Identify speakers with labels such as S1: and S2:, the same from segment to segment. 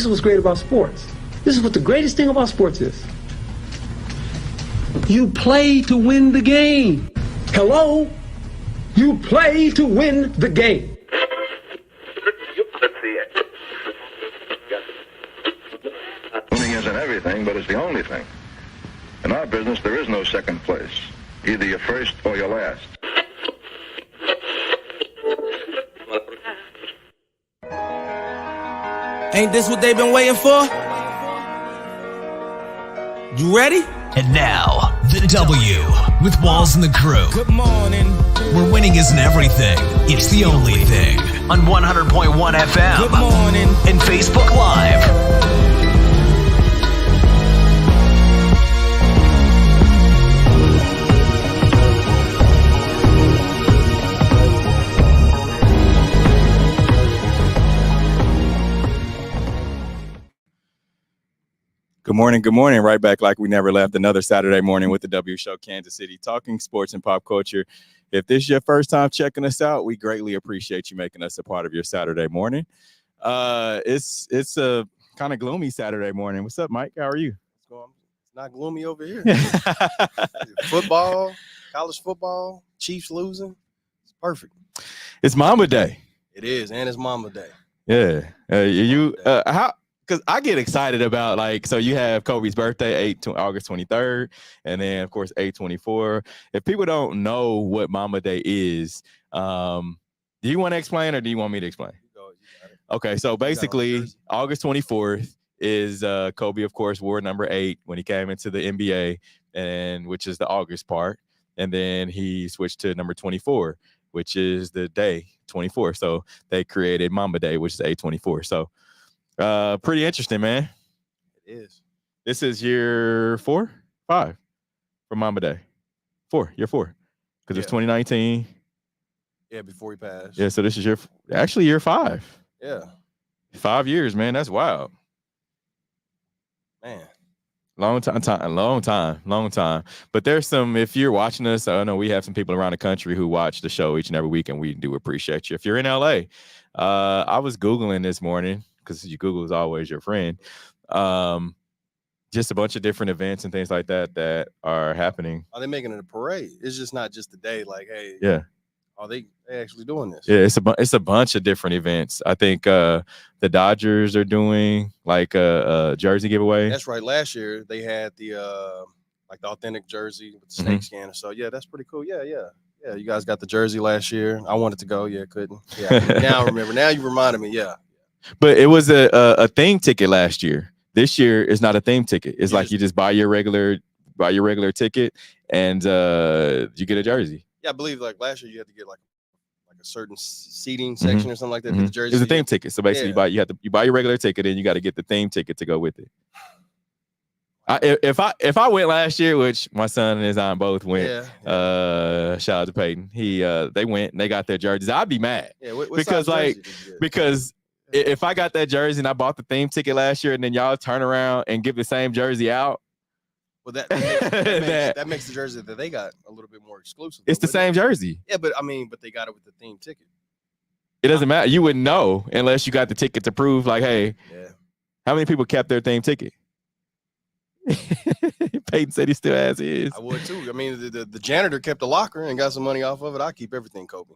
S1: what's great about sports. This is what the greatest thing about sports is. You play to win the game. Hello? You play to win the game.
S2: Winning isn't everything, but it's the only thing. In our business, there is no second place. Either you're first or you're last.
S3: Ain't this what they've been waiting for? You ready?
S4: And now, the W with Walls and the crew.
S3: Good morning.
S4: Where winning isn't everything, it's the only thing. On 100.1 FM.
S3: Good morning.
S4: And Facebook Live.
S5: Good morning. Right back like we never left. Another Saturday morning with the W Show, Kansas City, talking sports and pop culture. If this is your first time checking us out, we greatly appreciate you making us a part of your Saturday morning. It's a kind of gloomy Saturday morning. What's up, Mike? How are you?
S6: It's not gloomy over here. Football, college football, Chiefs losing. It's perfect.
S5: It's Mamba Day.
S6: It is, and it's Mamba Day.
S5: Yeah. How? Because I get excited about, like, so you have Kobe's birthday, August 23rd, and then, of course, 8/24. If people don't know what Mamba Day is, do you want to explain or do you want me to explain? Okay, so basically, August 24th is Kobe, of course, wore number 8 when he came into the NBA, and which is the August part, and then he switched to number 24, which is the day 24. So they created Mamba Day, which is 8/24. So pretty interesting, man.
S6: It is.
S5: This is year 5 for Mamba Day. Year 4. Because it's 2019.
S6: Yeah, before he passed.
S5: Yeah, so this is year 5.
S6: Yeah.
S5: 5 years, man. That's wild.
S6: Man.
S5: Long time. But there's some, if you're watching us, I know we have some people around the country who watch the show each and every week, and we do appreciate you. If you're in LA, I was Googling this morning, because Google is always your friend. Just a bunch of different events and things like that are happening.
S6: Are they making it a parade? It's just not just a day like, hey.
S5: Yeah.
S6: Are they actually doing this?
S5: Yeah, it's a bunch of different events. I think the Dodgers are doing like a jersey giveaway.
S6: That's right. Last year they had the like the authentic jersey with the snake scanner. So yeah, that's pretty cool. Yeah. You guys got the jersey last year. I wanted to go. Yeah, couldn't. Yeah. Now I remember. Now you reminded me. Yeah.
S5: But it was a theme ticket last year. This year is not a theme ticket. It's like you just buy your regular ticket and you get a jersey.
S6: Yeah, I believe like last year you had to get like a certain seating section or something like that. The jersey.
S5: It's a theme ticket. So basically you buy your regular ticket and you got to get the theme ticket to go with it. If I went last year, which my son and his aunt both went, shout out to Peyton. They went and they got their jerseys. I'd be mad.
S6: Yeah,
S5: because if I got that jersey and I bought the theme ticket last year and then y'all turn around and give the same jersey out.
S6: Well, that makes the jersey that they got a little bit more exclusive.
S5: It's the same jersey.
S6: Yeah, but they got it with the theme ticket.
S5: It doesn't matter. You wouldn't know unless you got the ticket to prove, like, hey, how many people kept their theme ticket? Peyton said he still has his. I
S6: would too. I mean, the janitor kept a locker and got some money off of it. I keep everything Kobe.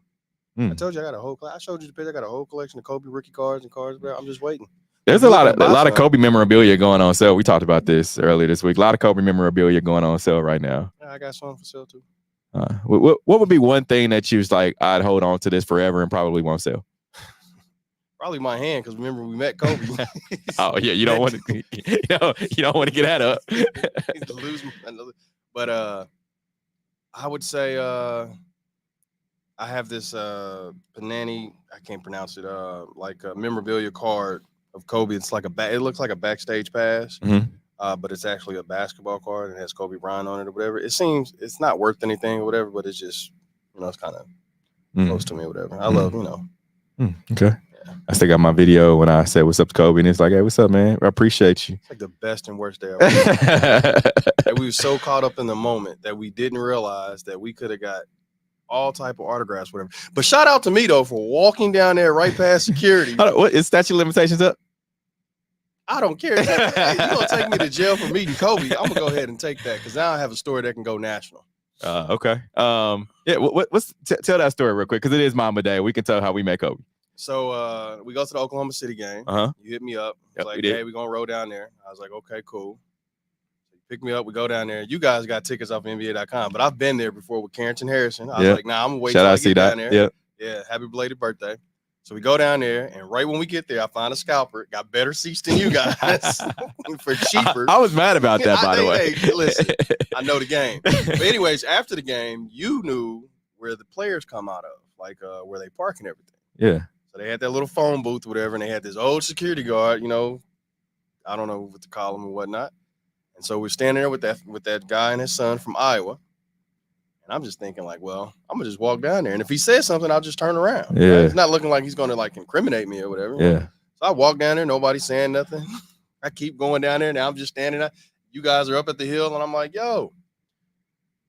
S6: I told you I got a whole. I showed you the picture. I got a whole collection of Kobe rookie cards and cards. I'm just waiting.
S5: There's a lot of Kobe memorabilia going on sale. We talked about this earlier this week. A lot of Kobe memorabilia going on sale right now.
S6: Yeah, I got some for sale too.
S5: What would be one thing that you was like, I'd hold on to this forever and probably won't sell?
S6: Probably my hand, because remember we met Kobe.
S5: Oh yeah, you don't want to. You don't want to get that up.
S6: To lose, but I would say I have this Panini, I can't pronounce it, like a memorabilia card of Kobe. It's like it looks like a backstage pass, but it's actually a basketball card and it has Kobe Bryant on it or whatever. It seems it's not worth anything or whatever, but it's just, it's kind of close to me or whatever. I love,
S5: Okay. Yeah. I still got my video when I said what's up to Kobe, and it's like, hey, what's up, man? I appreciate you.
S6: It's like the best and worst day ever. And we were so caught up in the moment that we didn't realize that we could have got all type of autographs, whatever. But shout out to me though for walking down there right past security.
S5: What is statute of limitations up?
S6: I don't care. Hey, you gonna take me to jail for meeting Kobe? I'm gonna go ahead and take that because now I have a story that can go national.
S5: Okay. Yeah. Tell that story real quick because it is Mama Day. We can tell how we met Kobe.
S6: So we go to the Oklahoma City game. You hit me up.
S5: Yep,
S6: Like, hey, we're gonna roll down there. I was like, okay, cool. So you pick me up. We go down there. You guys got tickets off NBA.com, but I've been there before with Carrington Harrison. I was like, nah, I'm gonna wait till I get down there. Yeah. Happy belated birthday. So we go down there, and right when we get there, I find a scalper. Got better seats than you guys for cheaper.
S5: I was mad about that, by the way.
S6: Hey, listen, I know the game. But anyways, after the game, you knew where the players come out of, like where they park and everything.
S5: Yeah.
S6: So they had that little phone booth, whatever, and they had this old security guard, you know, I don't know what to call him or whatnot. And so we're standing there with that guy and his son from Iowa. And I'm just thinking, like, well, I'm gonna just walk down there, and if he says something, I'll just turn around.
S5: Yeah,
S6: right? It's not looking like he's gonna like incriminate me or whatever.
S5: Yeah.
S6: So I walk down there, nobody's saying nothing. I keep going down there. Now I'm just standing there. You guys are up at the hill, and I'm like, yo.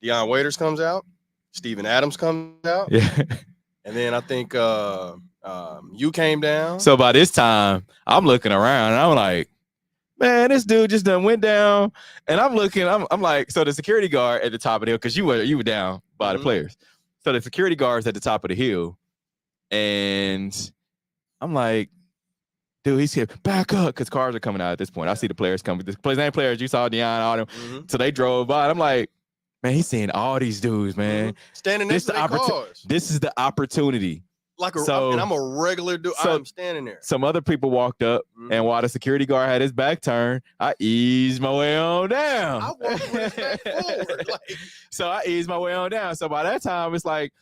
S6: Deion Waiters comes out. Steven Adams comes out.
S5: Yeah.
S6: And then I think you came down.
S5: So by this time, I'm looking around, and I'm like, man, this dude just done went down. And I'm looking, I'm like, so the security guard at the top of the hill, because you were down by the players. So the security guard's at the top of the hill. And I'm like, dude, he's here, back up, because cars are coming out at this point. I see the players coming. The players, you saw Deion, all them. So they drove by. I'm like, man, he's seeing all these dudes, man.
S6: Standing next to their cars.
S5: This is the opportunity.
S6: And I'm a regular dude. So I'm standing there.
S5: Some other people walked up, and while the security guard had his back turned, I eased my way on down.
S6: I walked with his back forward.
S5: So I eased my way on down. So by that time, it's like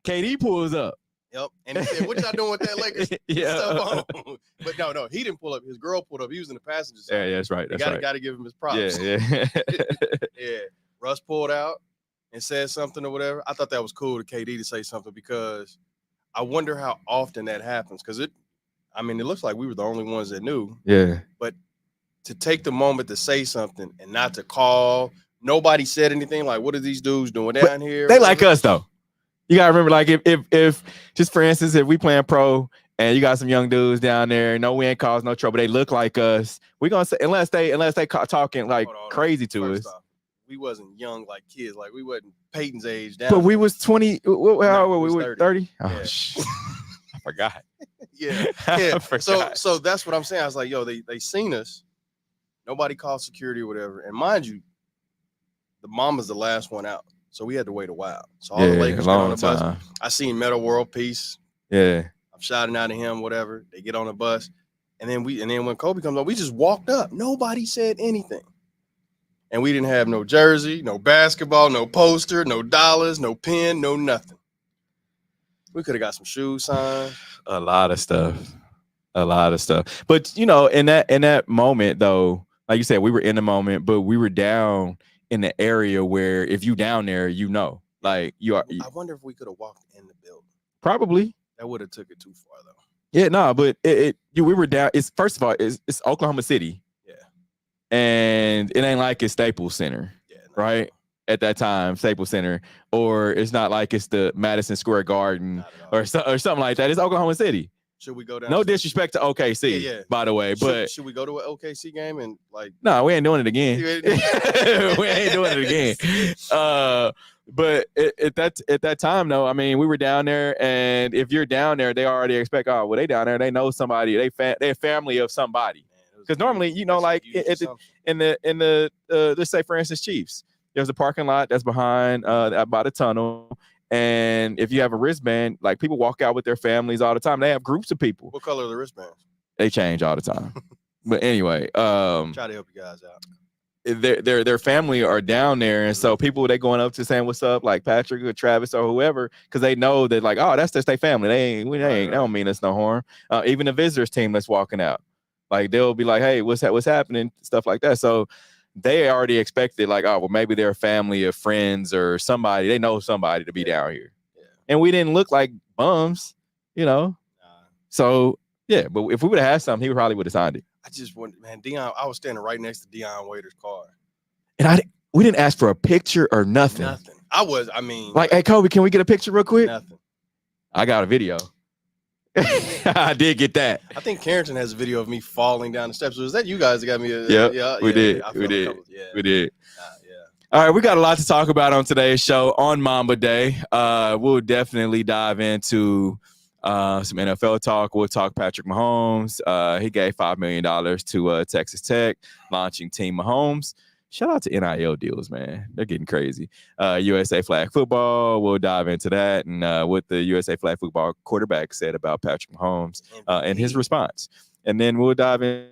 S5: KD pulls up.
S6: Yep. And he said, what y'all doing with that Lakers stuff on? But no, he didn't pull up. His girl pulled up. He was in the passenger side.
S5: Yeah, that's right.
S6: Got to give him his props.
S5: Yeah.
S6: Yeah. Russ pulled out and said something or whatever. I thought that was cool to KD to say something because I wonder how often that happens because it looks like we were the only ones that knew.
S5: Yeah.
S6: But to take the moment to say something and not to call, nobody said anything like, what are these dudes doing down here?
S5: They like us, though. You got to remember, like, if just for instance, if we playing pro and you got some young dudes down there, no, we ain't caused no trouble. They look like us. We're going to say, unless they talking like crazy to us.
S6: We wasn't young like kids. Like we wasn't Peyton's age down.
S5: But we was 20. How old were we? 30. 30? Oh,
S6: yeah.
S5: I forgot.
S6: Yeah.
S5: I forgot.
S6: So that's what I'm saying. I was like, yo, they seen us. Nobody called security or whatever. And mind you, the mama's the last one out. So we had to wait a while. So all the Lakers get on the bus. I seen Metal World Peace.
S5: Yeah.
S6: I'm shouting out at him, whatever. They get on the bus. And then when Kobe comes on, we just walked up. Nobody said anything. And we didn't have no jersey, no basketball, no poster, no dollars, no pen, no nothing. We could have got some shoes signed.
S5: A lot of stuff. But in that moment though, like you said, we were in the moment, but we were down in the area where if you down there, like you are.
S6: I wonder if we could have walked in the building.
S5: Probably.
S6: That would have took it too far though.
S5: Yeah, no, but we were down. It's first of all, it's Oklahoma City. And it ain't like it's Staples Center, right? At that time, Staples Center, or it's not like it's the Madison Square Garden or something like that. It's Oklahoma City.
S6: Should we go down?
S5: No disrespect to OKC, by the way, but
S6: should we go to an OKC game and like?
S5: No, we ain't doing it again. We ain't doing it again. But at that time, though, I mean, we were down there, and if you're down there, they already expect, oh, well, they down there, they know somebody, they're family of somebody. Because normally, like in the let's say for instance, Chiefs, there's a parking lot that's behind by the tunnel, and if you have a wristband, like people walk out with their families all the time. They have groups of people.
S6: What color are the wristbands?
S5: They change all the time. But anyway,
S6: try to help you guys out.
S5: Their family are down there, and so people they going up to saying what's up, like Patrick or Travis or whoever, because they know that like, oh, that's just their family. They don't mean us no harm. Even the visitors team that's walking out. Like they'll be like, hey, what's happening? Stuff like that. So they already expected like, oh, well, maybe they're a family of friends or somebody. They know somebody to be down here. Yeah. And we didn't look like bums, So yeah, but if we would have had something, he probably would have signed it.
S6: I just wanted, man, Deion. I was standing right next to Deion Waiters' car,
S5: and we didn't ask for a picture or nothing.
S6: Nothing. Like,
S5: hey, Kobe, can we get a picture real quick?
S6: Nothing.
S5: I got a video. I did get that.
S6: I think Carrington has a video of me falling down the steps. Was that you guys that got me?
S5: We did. All right, we got a lot to talk about on today's show on Mamba Day. We'll definitely dive into some NFL talk. We'll talk Patrick Mahomes. He gave $5 million to Texas Tech, launching Team Mahomes. Shout out to NIL deals, man. They're getting crazy. USA flag football, we'll dive into that and what the USA flag football quarterback said about Patrick Mahomes and his response. And then we'll dive in.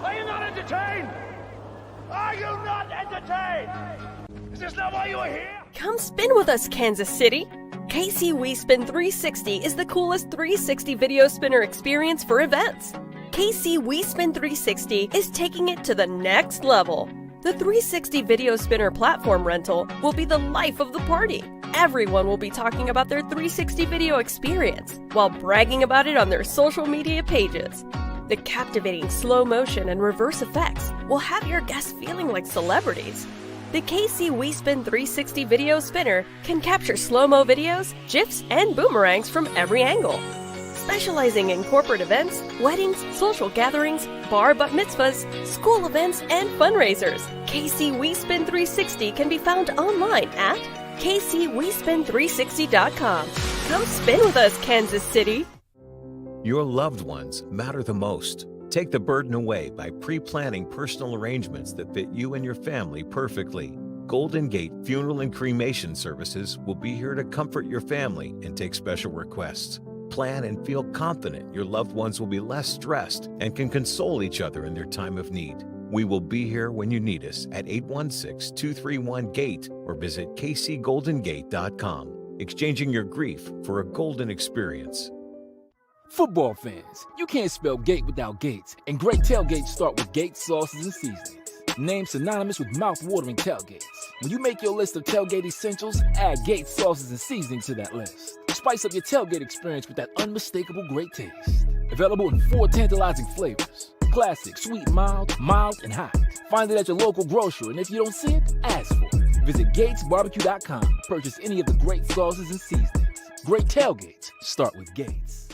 S7: Are you not entertained? Are you not entertained? Is this not why you are here?
S8: Come spin with us, Kansas City. KC We Spin 360 is the coolest 360 video spinner experience for events. KC We Spin 360 is taking it to the next level. The 360 video spinner platform rental will be the life of the party. Everyone will be talking about their 360 video experience while bragging about it on their social media pages. The captivating slow motion and reverse effects will have your guests feeling like celebrities. The KC We Spin 360 video spinner can capture slow-mo videos, GIFs, and boomerangs from every angle. Specializing in corporate events, weddings, social gatherings, bar bat mitzvahs, school events, and fundraisers, KC We Spin 360 can be found online at kcwespin360.com. Come spin with us, Kansas City!
S9: Your loved ones matter the most. Take the burden away by pre-planning personal arrangements that fit you and your family perfectly. Golden Gate Funeral and Cremation Services will be here to comfort your family and take special requests. Plan and feel confident your loved ones will be less stressed and can console each other in their time of need. We will be here when you need us at 816-231-GATE or visit kcgoldengate.com. Exchanging your grief for a golden experience.
S10: Football fans, you can't spell gate without Gates, and great tailgates start with Gates sauces and seasonings. Named synonymous with mouth-watering tailgates. When you make your list of tailgate essentials, add Gates sauces and seasonings to that list. Spice up your tailgate experience with that unmistakable great taste. Available in 4 tantalizing flavors: classic, sweet, mild, and hot. Find it at your local grocery, and if you don't see it, ask for it. Visit GatesBarbecue.com. Purchase any of the great sauces and seasonings. Great tailgates start with Gates.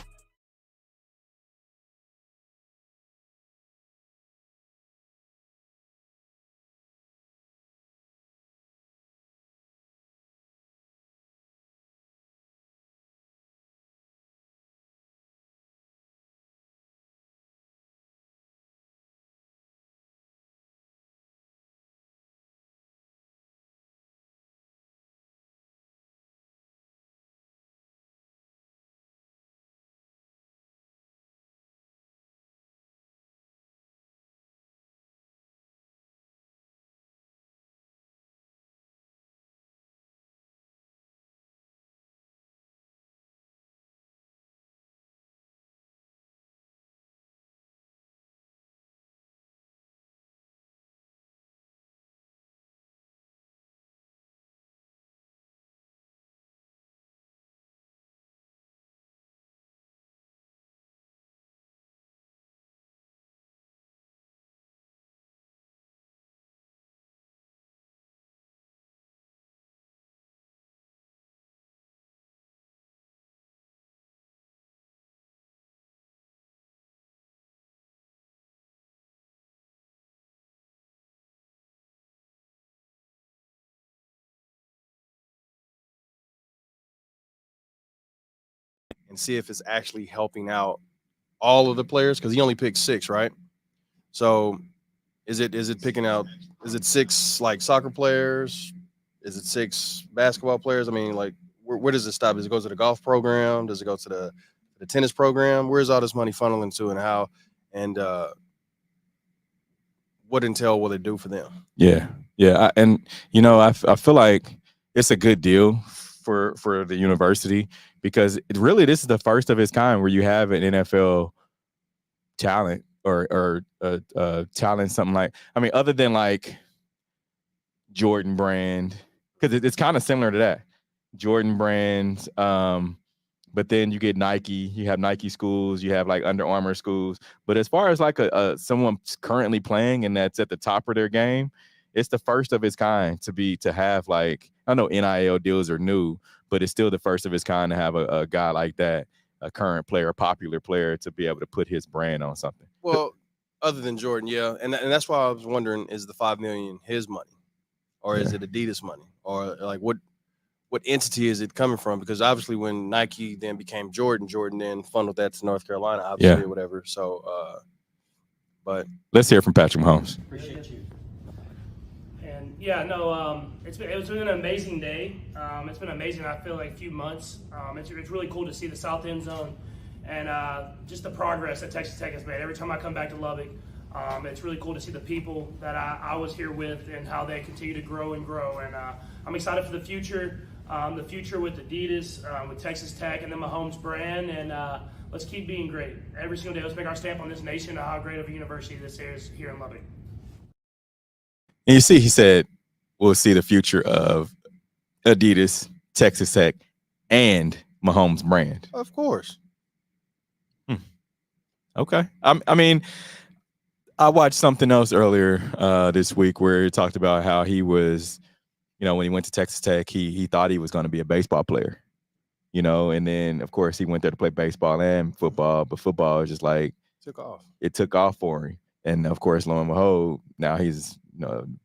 S6: And see if it's actually helping out all of the players, because he only picked 6, right? So is it picking out, is it 6 like soccer players? Is it 6 basketball players? I mean, like, where does it stop? Does it go to the golf program? Does it go to the tennis program? Where's all this money funneling to, and how, and what intel will it do for them?
S5: Yeah. And I feel like it's a good deal for the university, because this is the first of its kind where you have an NFL talent or talent, something like, I mean, other than like Jordan Brand, because it's kind of similar to that. Jordan Brand, but then you get Nike, you have Nike schools, you have like Under Armour schools. But as far as like someone currently playing and that's at the top of their game, it's the first of its kind to have, like, I know NIL deals are new, but it's still the first of its kind to have a guy like that, a current player, a popular player, to be able to put his brand on something.
S6: Well, other than Jordan, yeah, and that's why I was wondering, is the $5 million his money, or is it Adidas money, or like what entity is it coming from? Because obviously when Nike then became Jordan then funneled that to North Carolina, obviously, or whatever. So, but
S5: let's hear from Patrick Mahomes.
S11: Appreciate you. And it's been an amazing day. It's been amazing. I feel like a few months. It's really cool to see the South End Zone and just the progress that Texas Tech has made. Every time I come back to Lubbock, it's really cool to see the people that I was here with and how they continue to grow and grow. And I'm excited for the future. The future with Adidas, with Texas Tech, and the Mahomes brand, and let's keep being great every single day. Let's make our stamp on this nation and how great of a university this is here in Lubbock.
S5: And you see, he said, we'll see the future of Adidas, Texas Tech, and Mahomes brand.
S6: Of course.
S5: Okay. I mean, I watched something else earlier this week where he talked about how he was, when he went to Texas Tech, he thought he was going to be a baseball player, and then, of course, he went there to play baseball and football, but football is just like, it took off for him. And, of course, lo and behold, now he's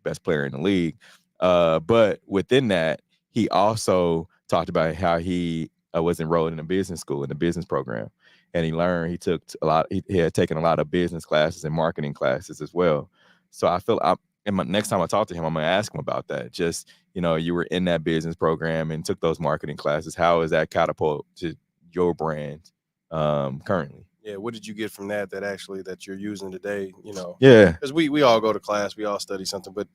S5: best player in the league. But within that, he also talked about how he was enrolled in a business school, in a business program. And he took he had taken a lot of business classes and marketing classes as well. So I feel next time I talk to him, I'm going to ask him about that. Just, you were in that business program and took those marketing classes. How is that catapult to your brand currently?
S6: Yeah, what did you get from that you're using today?
S5: Yeah,
S6: because we all go to class, we all study something, but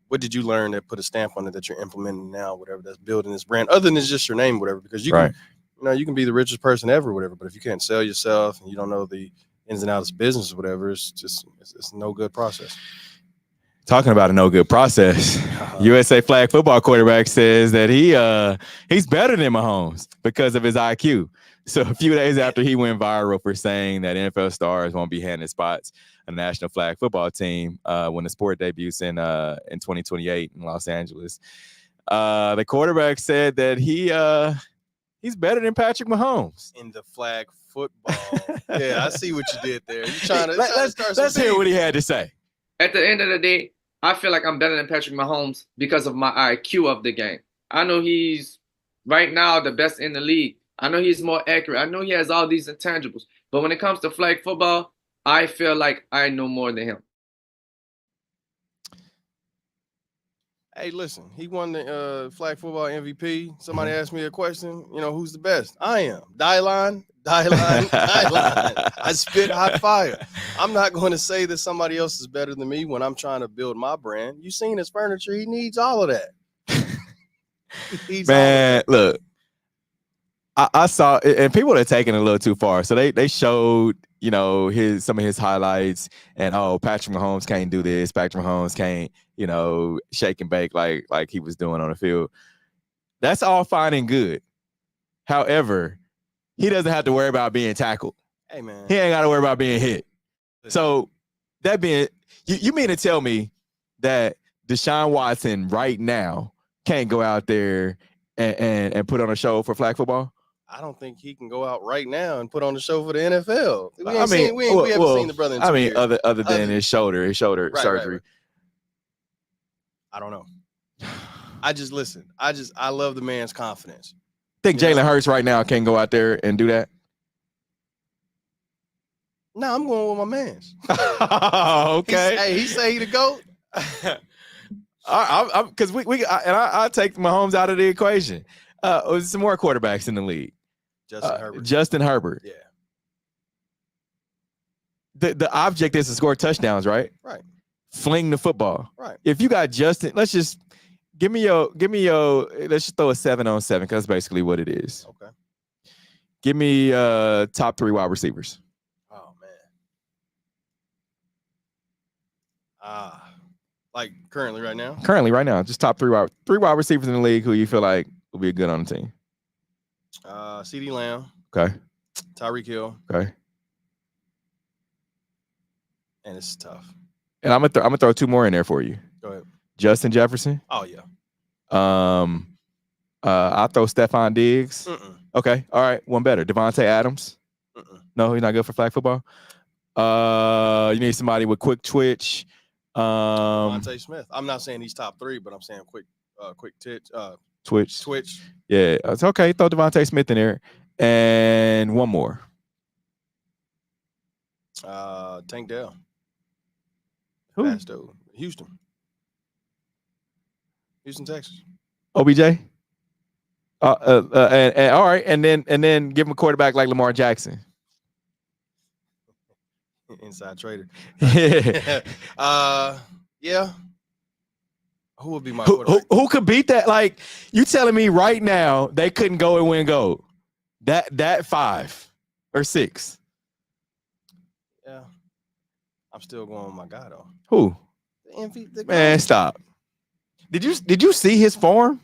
S6: what did you learn that put a stamp on it that you're implementing now, whatever, that's building this brand, other than just your name, whatever? Because you can, you can be the richest person ever, whatever, but if you can't sell yourself and you don't know the ins and outs of business or whatever, it's no good process.
S5: Talking about a no good process, USA flag football quarterback says that he's better than Mahomes because of his IQ. So a few days after he went viral for saying that NFL stars won't be handed spots, a national flag football team when the sport debuts in 2028 in Los Angeles. The quarterback said that he's better than Patrick Mahomes
S6: in the flag football. Yeah, I see what you did there. You trying to
S5: let's hear what he had to say.
S12: At the end of the day, I feel like I'm better than Patrick Mahomes because of my IQ of the game. I know he's right now the best in the league. I know he's more accurate. I know he has all these intangibles. But when it comes to flag football, I feel like I know more than him.
S6: Hey, listen, he won the flag football MVP. Somebody asked me a question, who's the best? I am. Dyline. I spit hot fire. I'm not going to say that somebody else is better than me when I'm trying to build my brand. You seen his furniture. He needs all of that.
S5: Man, look, I saw, and people are taking it a little too far. So they showed, some of his highlights, and Patrick Mahomes can't do this. Patrick Mahomes can't, shake and bake like he was doing on the field. That's all fine and good. However, he doesn't have to worry about being tackled.
S6: Hey, man.
S5: He ain't got to worry about being hit. So that being, you mean to tell me that Deshaun Watson right now can't go out there and put on a show for flag football?
S6: I don't think he can go out right now and put on the show for the NFL. We haven't seen the brother in 2 years.
S5: Other than his shoulder surgery.
S6: Right. I don't know. I love the man's confidence.
S5: Think Jalen Hurts right now can't go out there and do that?
S6: No, I'm going with my man's.
S5: Okay.
S6: He say he the GOAT.
S5: Because I take Mahomes out of the equation. Some more quarterbacks in the league. Justin Herbert.
S6: Yeah.
S5: The object is to score touchdowns, right?
S6: Right.
S5: Fling the football.
S6: Right.
S5: If you got Justin, let's just give me your. Let's just throw a 7-on-7 because that's basically what it is.
S6: Okay.
S5: Give me top 3 wide receivers.
S6: Oh man. Like currently right now?
S5: Currently right now, just top 3 wide receivers in the league who you feel like will be good on the team.
S6: CeeDee Lamb.
S5: Okay.
S6: Tyreek Hill.
S5: Okay.
S6: And it's tough.
S5: And I'm gonna throw 2 more in there for you.
S6: Go ahead.
S5: Justin Jefferson.
S6: Oh yeah.
S5: I'll throw Stephon Diggs.
S6: Mm-mm.
S5: Okay. All right. One better. Devontae Adams.
S6: Mm-mm.
S5: No, he's not good for flag football. You need somebody with quick twitch.
S6: Devontae Smith. I'm not saying he's top 3, but I'm saying quick twitch.
S5: Yeah, it's okay. Throw Devontae Smith in there. And one more.
S6: Tank Dell.
S5: Who?
S6: Fast dude. Houston, Texas.
S5: OBJ. And all right, and then give him a quarterback like Lamar Jackson.
S6: Inside trader.
S5: Yeah.
S6: Yeah. Who would be my quarterback?
S5: Who could beat that? Like, you telling me right now they couldn't go and win gold? That 5 or 6.
S6: Yeah. I'm still going with my guy though.
S5: Who?
S6: The
S5: Man, stop. Did you see his form?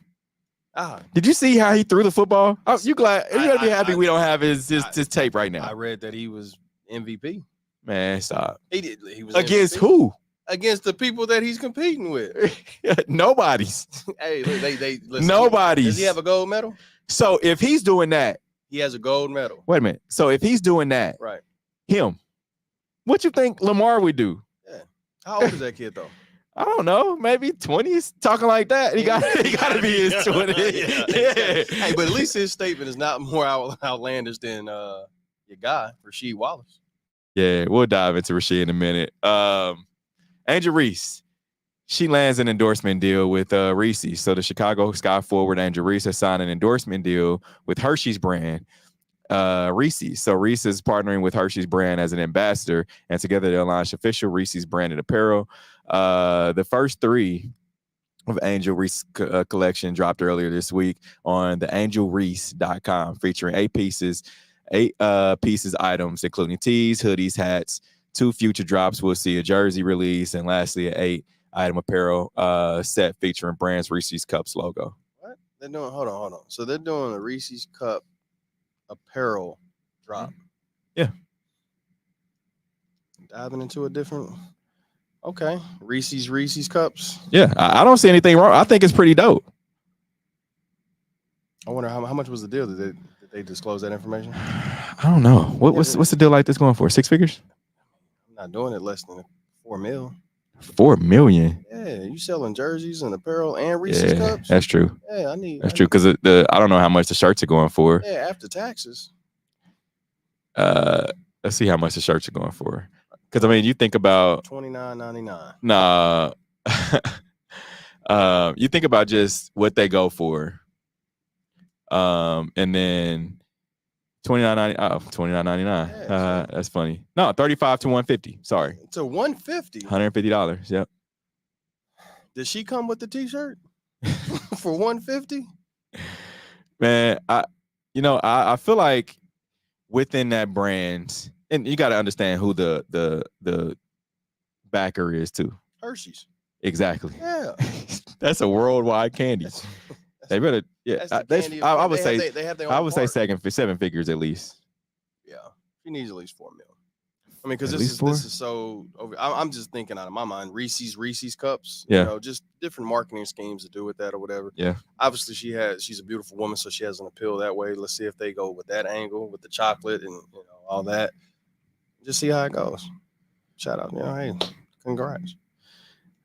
S5: Did you see how he threw the football? Oh, you gotta be happy we don't have his tape right now.
S6: I read that he was MVP.
S5: Man, stop.
S6: He was
S5: against
S6: MVP.
S5: Who?
S6: Against the people that he's competing with.
S5: Nobody's.
S6: Hey, they listen.
S5: Nobody's.
S6: Does he have a gold medal?
S5: So if he's doing that,
S6: he has a gold medal.
S5: Wait a minute. So if he's doing that,
S6: right?
S5: Him. What you think Lamar would do?
S6: Yeah. How old is that kid though?
S5: I don't know. Maybe 20s. Talking like that. He got to be his 20s. Yeah.
S6: Hey, but at least his statement is not more outlandish than your guy, Rasheed Wallace.
S5: Yeah, we'll dive into Rasheed in a minute. Angel Reese, she lands an endorsement deal with Reese's. So the Chicago Sky forward Angel Reese has signed an endorsement deal with Hershey's brand, Reese's. So Reese is partnering with Hershey's brand as an ambassador, and together they'll launch official Reese's branded apparel. The first 3 of Angel Reese collection dropped earlier this week on the angelreese.com, featuring 8 pieces items, including tees, hoodies, hats. 2 future drops. We'll see a jersey release, and lastly, an 8-item apparel set featuring brands Reese's Cups logo.
S6: What? They're doing? Hold on. So they're doing a Reese's Cup apparel drop.
S5: Yeah.
S6: diving into a different. Okay, Reese's cups.
S5: Yeah, I don't see anything wrong. I think it's pretty dope.
S6: I wonder how much was the deal? Did they disclose that information?
S5: I don't know. What's the deal like this going for? 6 figures?
S6: I'm not doing it less than $4 million.
S5: $4 million.
S6: Yeah, you selling jerseys and apparel and Reese's cups.
S5: That's true.
S6: Yeah,
S5: That's true because I don't know how much the shirts are going for.
S6: Yeah, after taxes.
S5: Let's see how much the shirts are going for. Because I mean, you think about
S6: $29.99.
S5: Nah, you think about just what they go for, and then $29.99. That's funny. No, $35 to $150. Sorry,
S6: to $150.
S5: $150. Yep.
S6: Did she come with the T-shirt for $150?
S5: Man, I feel like within that brand, and you got to understand who the backer is too.
S6: Hershey's.
S5: Exactly.
S6: Yeah.
S5: That's a worldwide candy. They better, yeah. I would say I would say seven figures at least.
S6: Yeah, she needs at least $4 million. I mean, because this is so. I'm just thinking out of my mind. Reese's cups.
S5: Yeah.
S6: You know, just different marketing schemes to do with that or whatever.
S5: Yeah.
S6: Obviously, she's a beautiful woman, so she has an appeal that way. Let's see if they go with that angle with the chocolate and all that. Just see how it goes. Shout out, hey, congrats.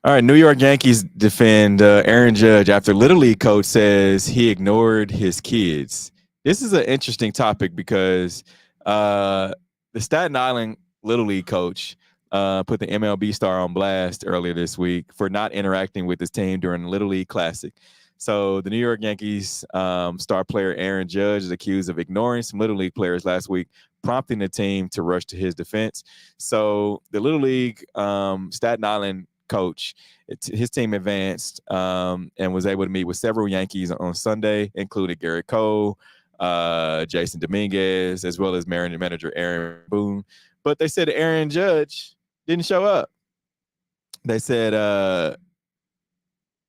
S5: All right, New York Yankees defend Aaron Judge after Little League coach says he ignored his kids. This is an interesting topic because the Staten Island Little League coach put the MLB star on blast earlier this week for not interacting with his team during the Little League Classic. So the New York Yankees star player Aaron Judge is accused of ignoring some Little League players last week, prompting the team to rush to his defense. So the Little League Staten Island coach, his team advanced and was able to meet with several Yankees on Sunday, including Garrett Cole, Jason Dominguez, as well as manager Aaron Boone. But they said Aaron Judge didn't show up. They said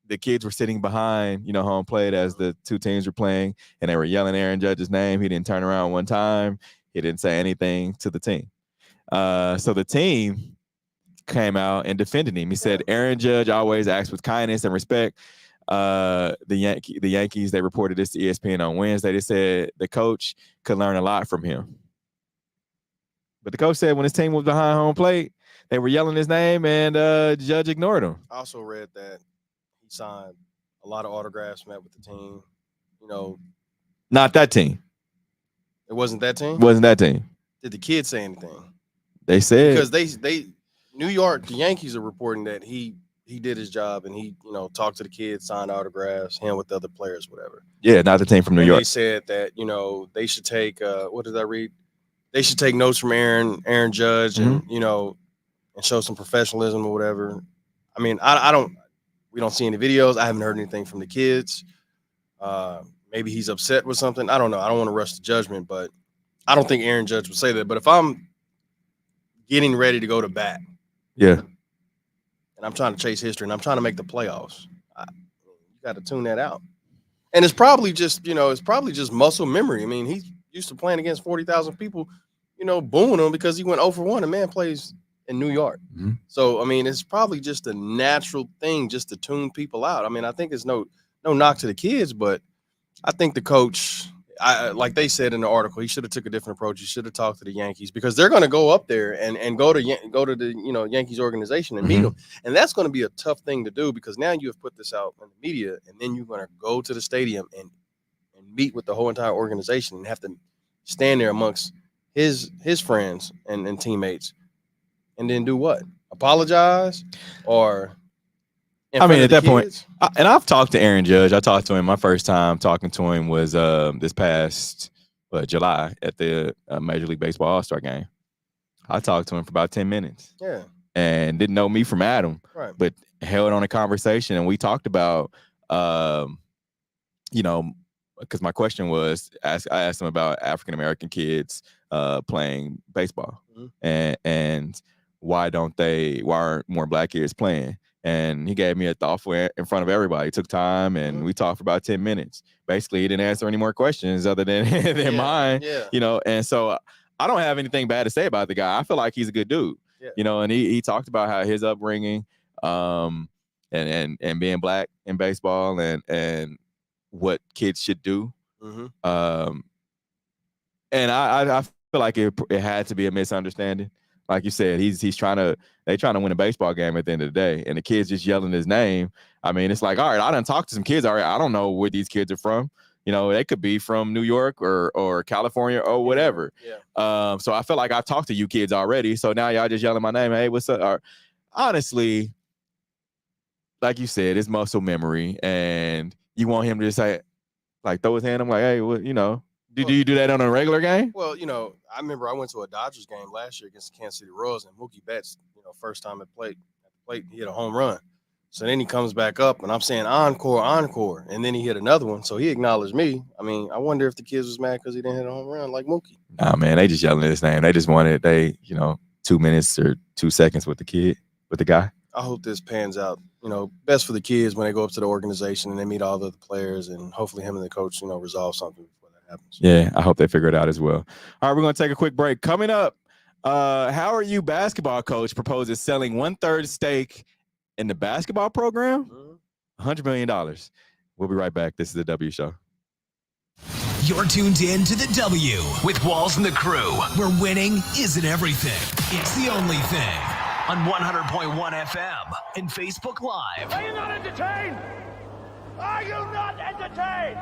S5: the kids were sitting behind, home plate as the two teams were playing, and they were yelling Aaron Judge's name. He didn't turn around one time. He didn't say anything to the team. So the team came out and defended him. He said Aaron Judge always acts with kindness and respect. The Yankees, they reported this to ESPN on Wednesday. They said the coach could learn a lot from him. But the coach said when his team was behind home plate, they were yelling his name, and Judge ignored him.
S6: I also read that he signed a lot of autographs, met with the team.
S5: Not that team.
S6: It wasn't that team?
S5: Wasn't that team.
S6: Did the kids say anything?
S5: They said.
S6: Because they New York, the Yankees are reporting that he did his job and he, talked to the kids, signed autographs, him with the other players, whatever.
S5: Yeah, not the team from New York.
S6: They said that, they should take what did I read? They should take notes from Aaron Judge and, and show some professionalism or whatever. I mean, we don't see any videos. I haven't heard anything from the kids. Maybe he's upset with something. I don't know. I don't want to rush to judgment, but I don't think Aaron Judge would say that. But if I'm getting ready to go to bat,
S5: yeah,
S6: and I'm trying to chase history and I'm trying to make the playoffs, you got to tune that out. And it's probably just, muscle memory. I mean, he's used to playing against 40,000 people, booing him because he went 0 for 1. A man plays in New York.
S5: Mm-hmm.
S6: So, I mean, it's probably just a natural thing just to tune people out. I mean, I think it's no knock to the kids, but I think the coach, like they said in the article, he should have took a different approach. He should have talked to the Yankees because they're going to go up there and go to the Yankees organization and meet them, and that's going to be a tough thing to do because now you have put this out in the media, and then you're going to go to the stadium and meet with the whole entire organization and have to stand there amongst his friends and teammates, and then do what? Apologize or?
S5: I mean, at that point, and I've talked to Aaron Judge. I talked to him. My first time talking to him was this past July at the Major League Baseball All-Star game. I talked to him for about 10 minutes.
S6: Yeah.
S5: And didn't know me from Adam,
S6: right?
S5: But held on a conversation, and we talked about, because my question was, I asked him about African-American kids playing baseball, and why aren't more Black kids playing? And he gave me a thoughtful in front of everybody. He took time, and we talked for about 10 minutes. Basically, he didn't answer any more questions other than mine.
S6: Yeah.
S5: And so I don't have anything bad to say about the guy. I feel like he's a good dude. You know, and he talked about how his upbringing, and being black in baseball and what kids should do.
S6: Mm-hmm.
S5: And I feel like it had to be a misunderstanding. Like you said, they trying to win a baseball game at the end of the day, and the kids just yelling his name. I mean, it's like, all right, I done talked to some kids. All right, I don't know where these kids are from. You know, they could be from New York or California or whatever.
S6: Yeah.
S5: So I feel like I talked to you kids already. So now y'all just yelling my name. Hey, what's up? Honestly, like you said, it's muscle memory, and you want him to just say, like, throw his hand. I'm like, hey, what, you know. Do you do that on a regular game?
S6: Well, you know, I remember I went to a Dodgers game last year against the Kansas City Royals, and Mookie Betts, you know, first time at the plate, he hit a home run. So then he comes back up, and I'm saying encore, encore, and then he hit another one. So he acknowledged me. I mean, I wonder if the kids was mad because he didn't hit a home run like Mookie.
S5: Nah, man, they just yelling his name. They just wanted 2 minutes or 2 seconds with the guy.
S6: I hope this pans out. You know, best for the kids when they go up to the organization and they meet all the players, and hopefully him and the coach, you know, resolve something before that happens.
S5: Yeah, I hope they figure it out as well. All right, we're going to take a quick break. Coming up, how are you basketball coach proposes selling 1/3 stake in the basketball program? $100 million. We'll be right back. This is the W Show.
S4: You're tuned in to the W with Walls and the Crew, where winning isn't everything. It's the only thing. On 100.1 FM and Facebook Live.
S7: Are you not entertained? Are you not entertained?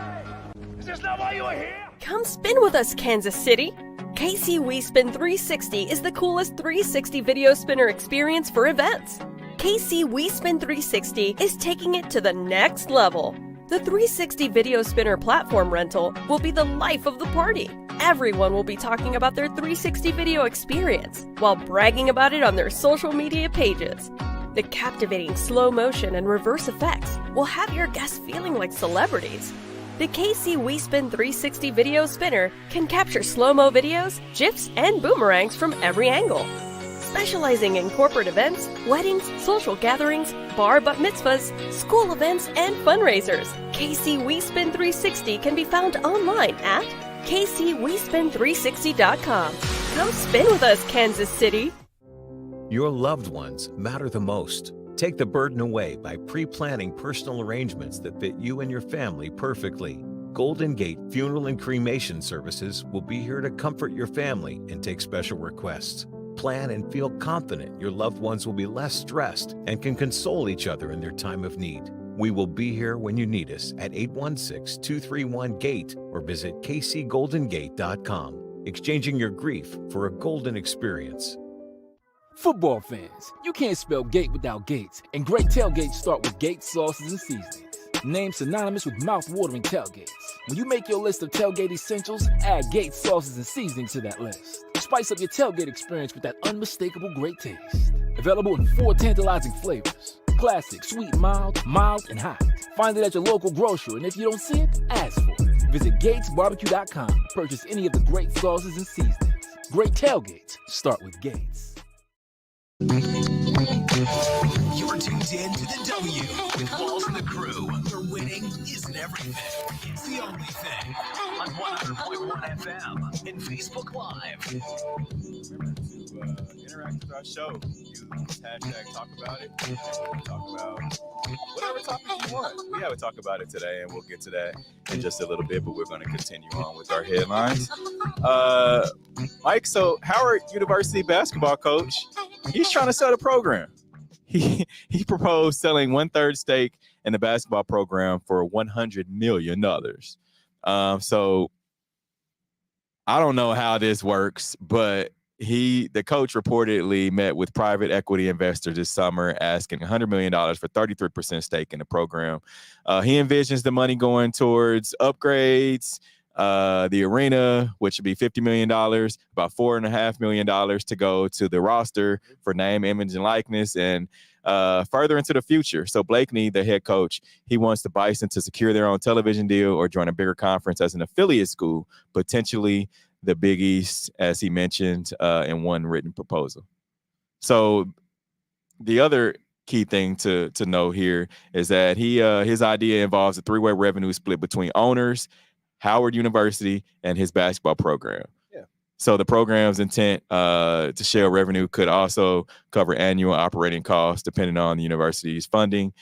S7: Is this not why you are here?
S8: Come spin with us, Kansas City. KC We Spin 360 is the coolest 360 video spinner experience for events. KC We Spin 360 is taking it to the next level. The 360 video spinner platform rental will be the life of the party. Everyone will be talking about their 360 video experience while bragging about it on their social media pages. The captivating slow motion and reverse effects will have your guests feeling like celebrities. The KC We Spin 360 video spinner can capture slow-mo videos, GIFs, and boomerangs from every angle. Specializing in corporate events, weddings, social gatherings, bar bat mitzvahs, school events, and fundraisers, KC We Spin 360 can be found online at KCWeSpin360.com. Come spin with us, Kansas City.
S9: Your loved ones matter the most. Take the burden away by pre-planning personal arrangements that fit you and your family perfectly. Golden Gate Funeral and Cremation Services will be here to comfort your family and take special requests. Plan and feel confident your loved ones will be less stressed and can console each other in their time of need. We will be here when you need us at 816-231-GATE or visit kcgoldengate.com, exchanging your grief for a golden experience.
S10: Football fans, you can't spell gate without Gates, and great tailgates start with Gates sauces and seasonings. Named synonymous with mouth-watering tailgates. When you make your list of tailgate essentials, add Gates sauces and seasonings to that list. Spice up your tailgate experience with that unmistakable great taste. Available in 4 tantalizing flavors. Classic, sweet, mild, and hot. Find it at your local grocery, and if you don't see it, ask for it. Visit GatesBarbecue.com to purchase any of the great sauces and seasonings. Great tailgates start with Gates.
S4: You're tuned in to the W with Walls and the Crew, where winning isn't everything. It's the only thing. On 100.1 FM and Facebook Live.
S5: Remember to interact with our show. Use hashtag talk about it. Talk about whatever topic you want. We have a talk about it today, and we'll get to that in just a little bit, but we're going to continue on with our headlines. Mike, so Howard University basketball coach, he's trying to sell the program. He proposed selling 1/3 stake in the basketball program for $100 million. So I don't know how this works, but the coach reportedly met with private equity investors this summer, asking $100 million for 33% stake in the program. He envisions the money going towards upgrades, the arena, which would be $50 million, about $4.5 million to go to the roster for name, image, and likeness, and further into the future. So Blakeney, the head coach, he wants the Bison to secure their own television deal or join a bigger conference as an affiliate school, potentially the Big East, as he mentioned in one written proposal. So the other key thing to know here is that his idea involves a 3-way revenue split between owners, Howard University, and his basketball program.
S6: Yeah.
S5: So the program's intent to share revenue could also cover annual operating costs depending on the university's funding.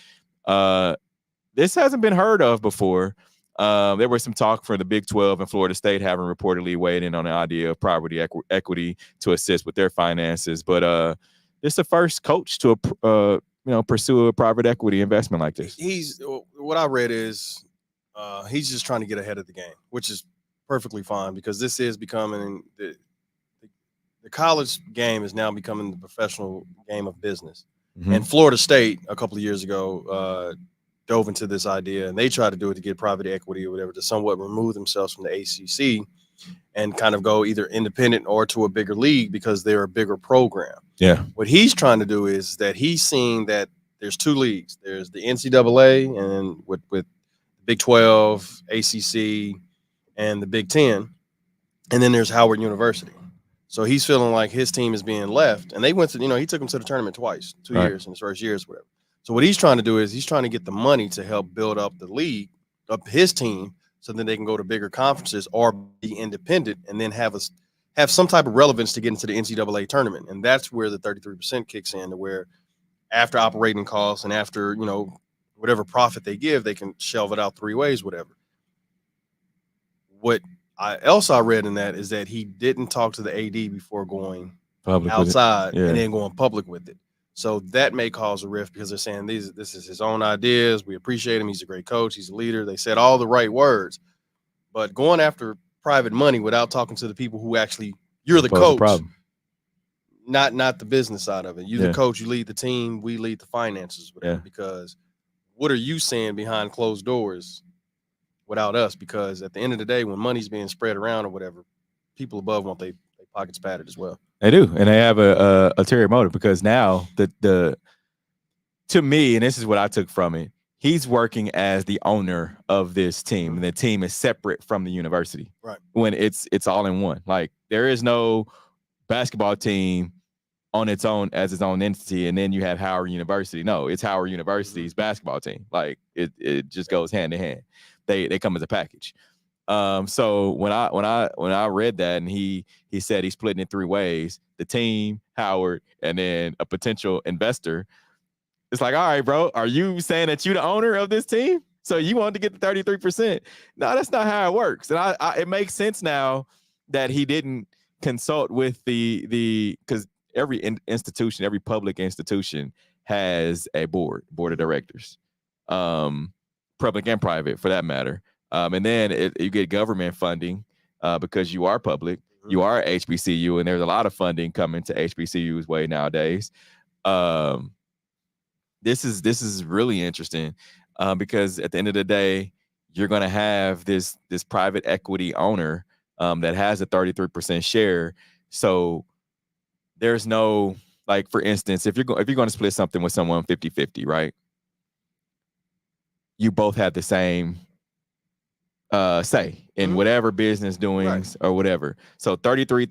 S5: This hasn't been heard of before. There was some talk for the Big 12 and Florida State having reportedly weighed in on the idea of property equity to assist with their finances. But it's the first coach to pursue a private equity investment like this.
S6: What I read is he's just trying to get ahead of the game, which is perfectly fine because this is becoming the college game is now becoming the professional game of business. Mm-hmm. And Florida State a couple of years ago dove into this idea, and they tried to do it to get private equity or whatever to somewhat remove themselves from the ACC and kind of go either independent or to a bigger league because they're a bigger program.
S5: Yeah.
S6: What he's trying to do is that he's seeing that there's two leagues. There's the NCAA and with Big 12, ACC, and the Big 10, and then there's Howard University. So he's feeling like his team is being left, and they went to, he took them to the tournament twice, 2 years in his first years, whatever. So what he's trying to do is he's trying to get the money to help build up the league, up his team, so then they can go to bigger conferences or be independent and then have some type of relevance to get into the NCAA tournament. And that's where the 33% kicks in, to where after operating costs and after, whatever profit they give, they can shelve it out three ways, whatever. What I read in that is that he didn't talk to the AD before going public outside and then going public with it. So that may cause a rift because they're saying this is his own ideas. We appreciate him. He's a great coach. He's a leader. They said all the right words, but going after private money without talking to the people who actually, you're the coach, not the business side of it. You're the coach. You lead the team. We lead the finances. Because what are you saying behind closed doors without us? Because at the end of the day, when money's being spread around or whatever, people above want their pockets padded as well.
S5: They do, and they have a ulterior motive because now the to me, and this is what I took from it, he's working as the owner of this team, and the team is separate from the university.
S6: Right.
S5: When it's all in one. Like there is no basketball team on its own as its own entity, and then you have Howard University. No, it's Howard University's basketball team. Like it just goes hand in hand. They come as a package. So when I read that and he said he's splitting it three ways, the team, Howard, and then a potential investor, it's like, all right, bro, are you saying that you the owner of this team? So you want to get the 33%? No, that's not how it works. And it makes sense now that he didn't consult with the because every institution, every public institution has a board of directors, public and private for that matter. And then you get government funding because you are public, you are HBCU, and there's a lot of funding coming to HBCU's way nowadays. This is really interesting because at the end of the day, you're going to have this private equity owner that has a 33% share. So there's no, like, for instance, if you're going to split something with someone 50-50, right? You both have the same say in whatever business doings or whatever. So 33,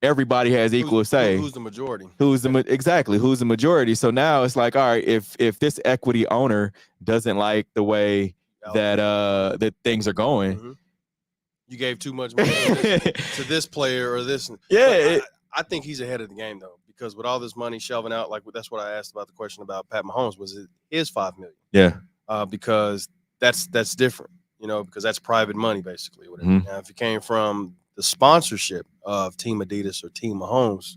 S5: everybody has equal say.
S6: Who's the majority?
S5: Who's the majority? So now it's like, all right, if this equity owner doesn't like the way that things are going,
S6: you gave too much money to this player or this.
S5: Yeah,
S6: I think he's ahead of the game though, because with all this money shelving out, like that's what I asked about the question about Pat Mahomes. Was it his $5 million?
S5: Yeah,
S6: because that's different, because that's private money basically. Whatever. Now, if it came from the sponsorship of Team Adidas or Team Mahomes,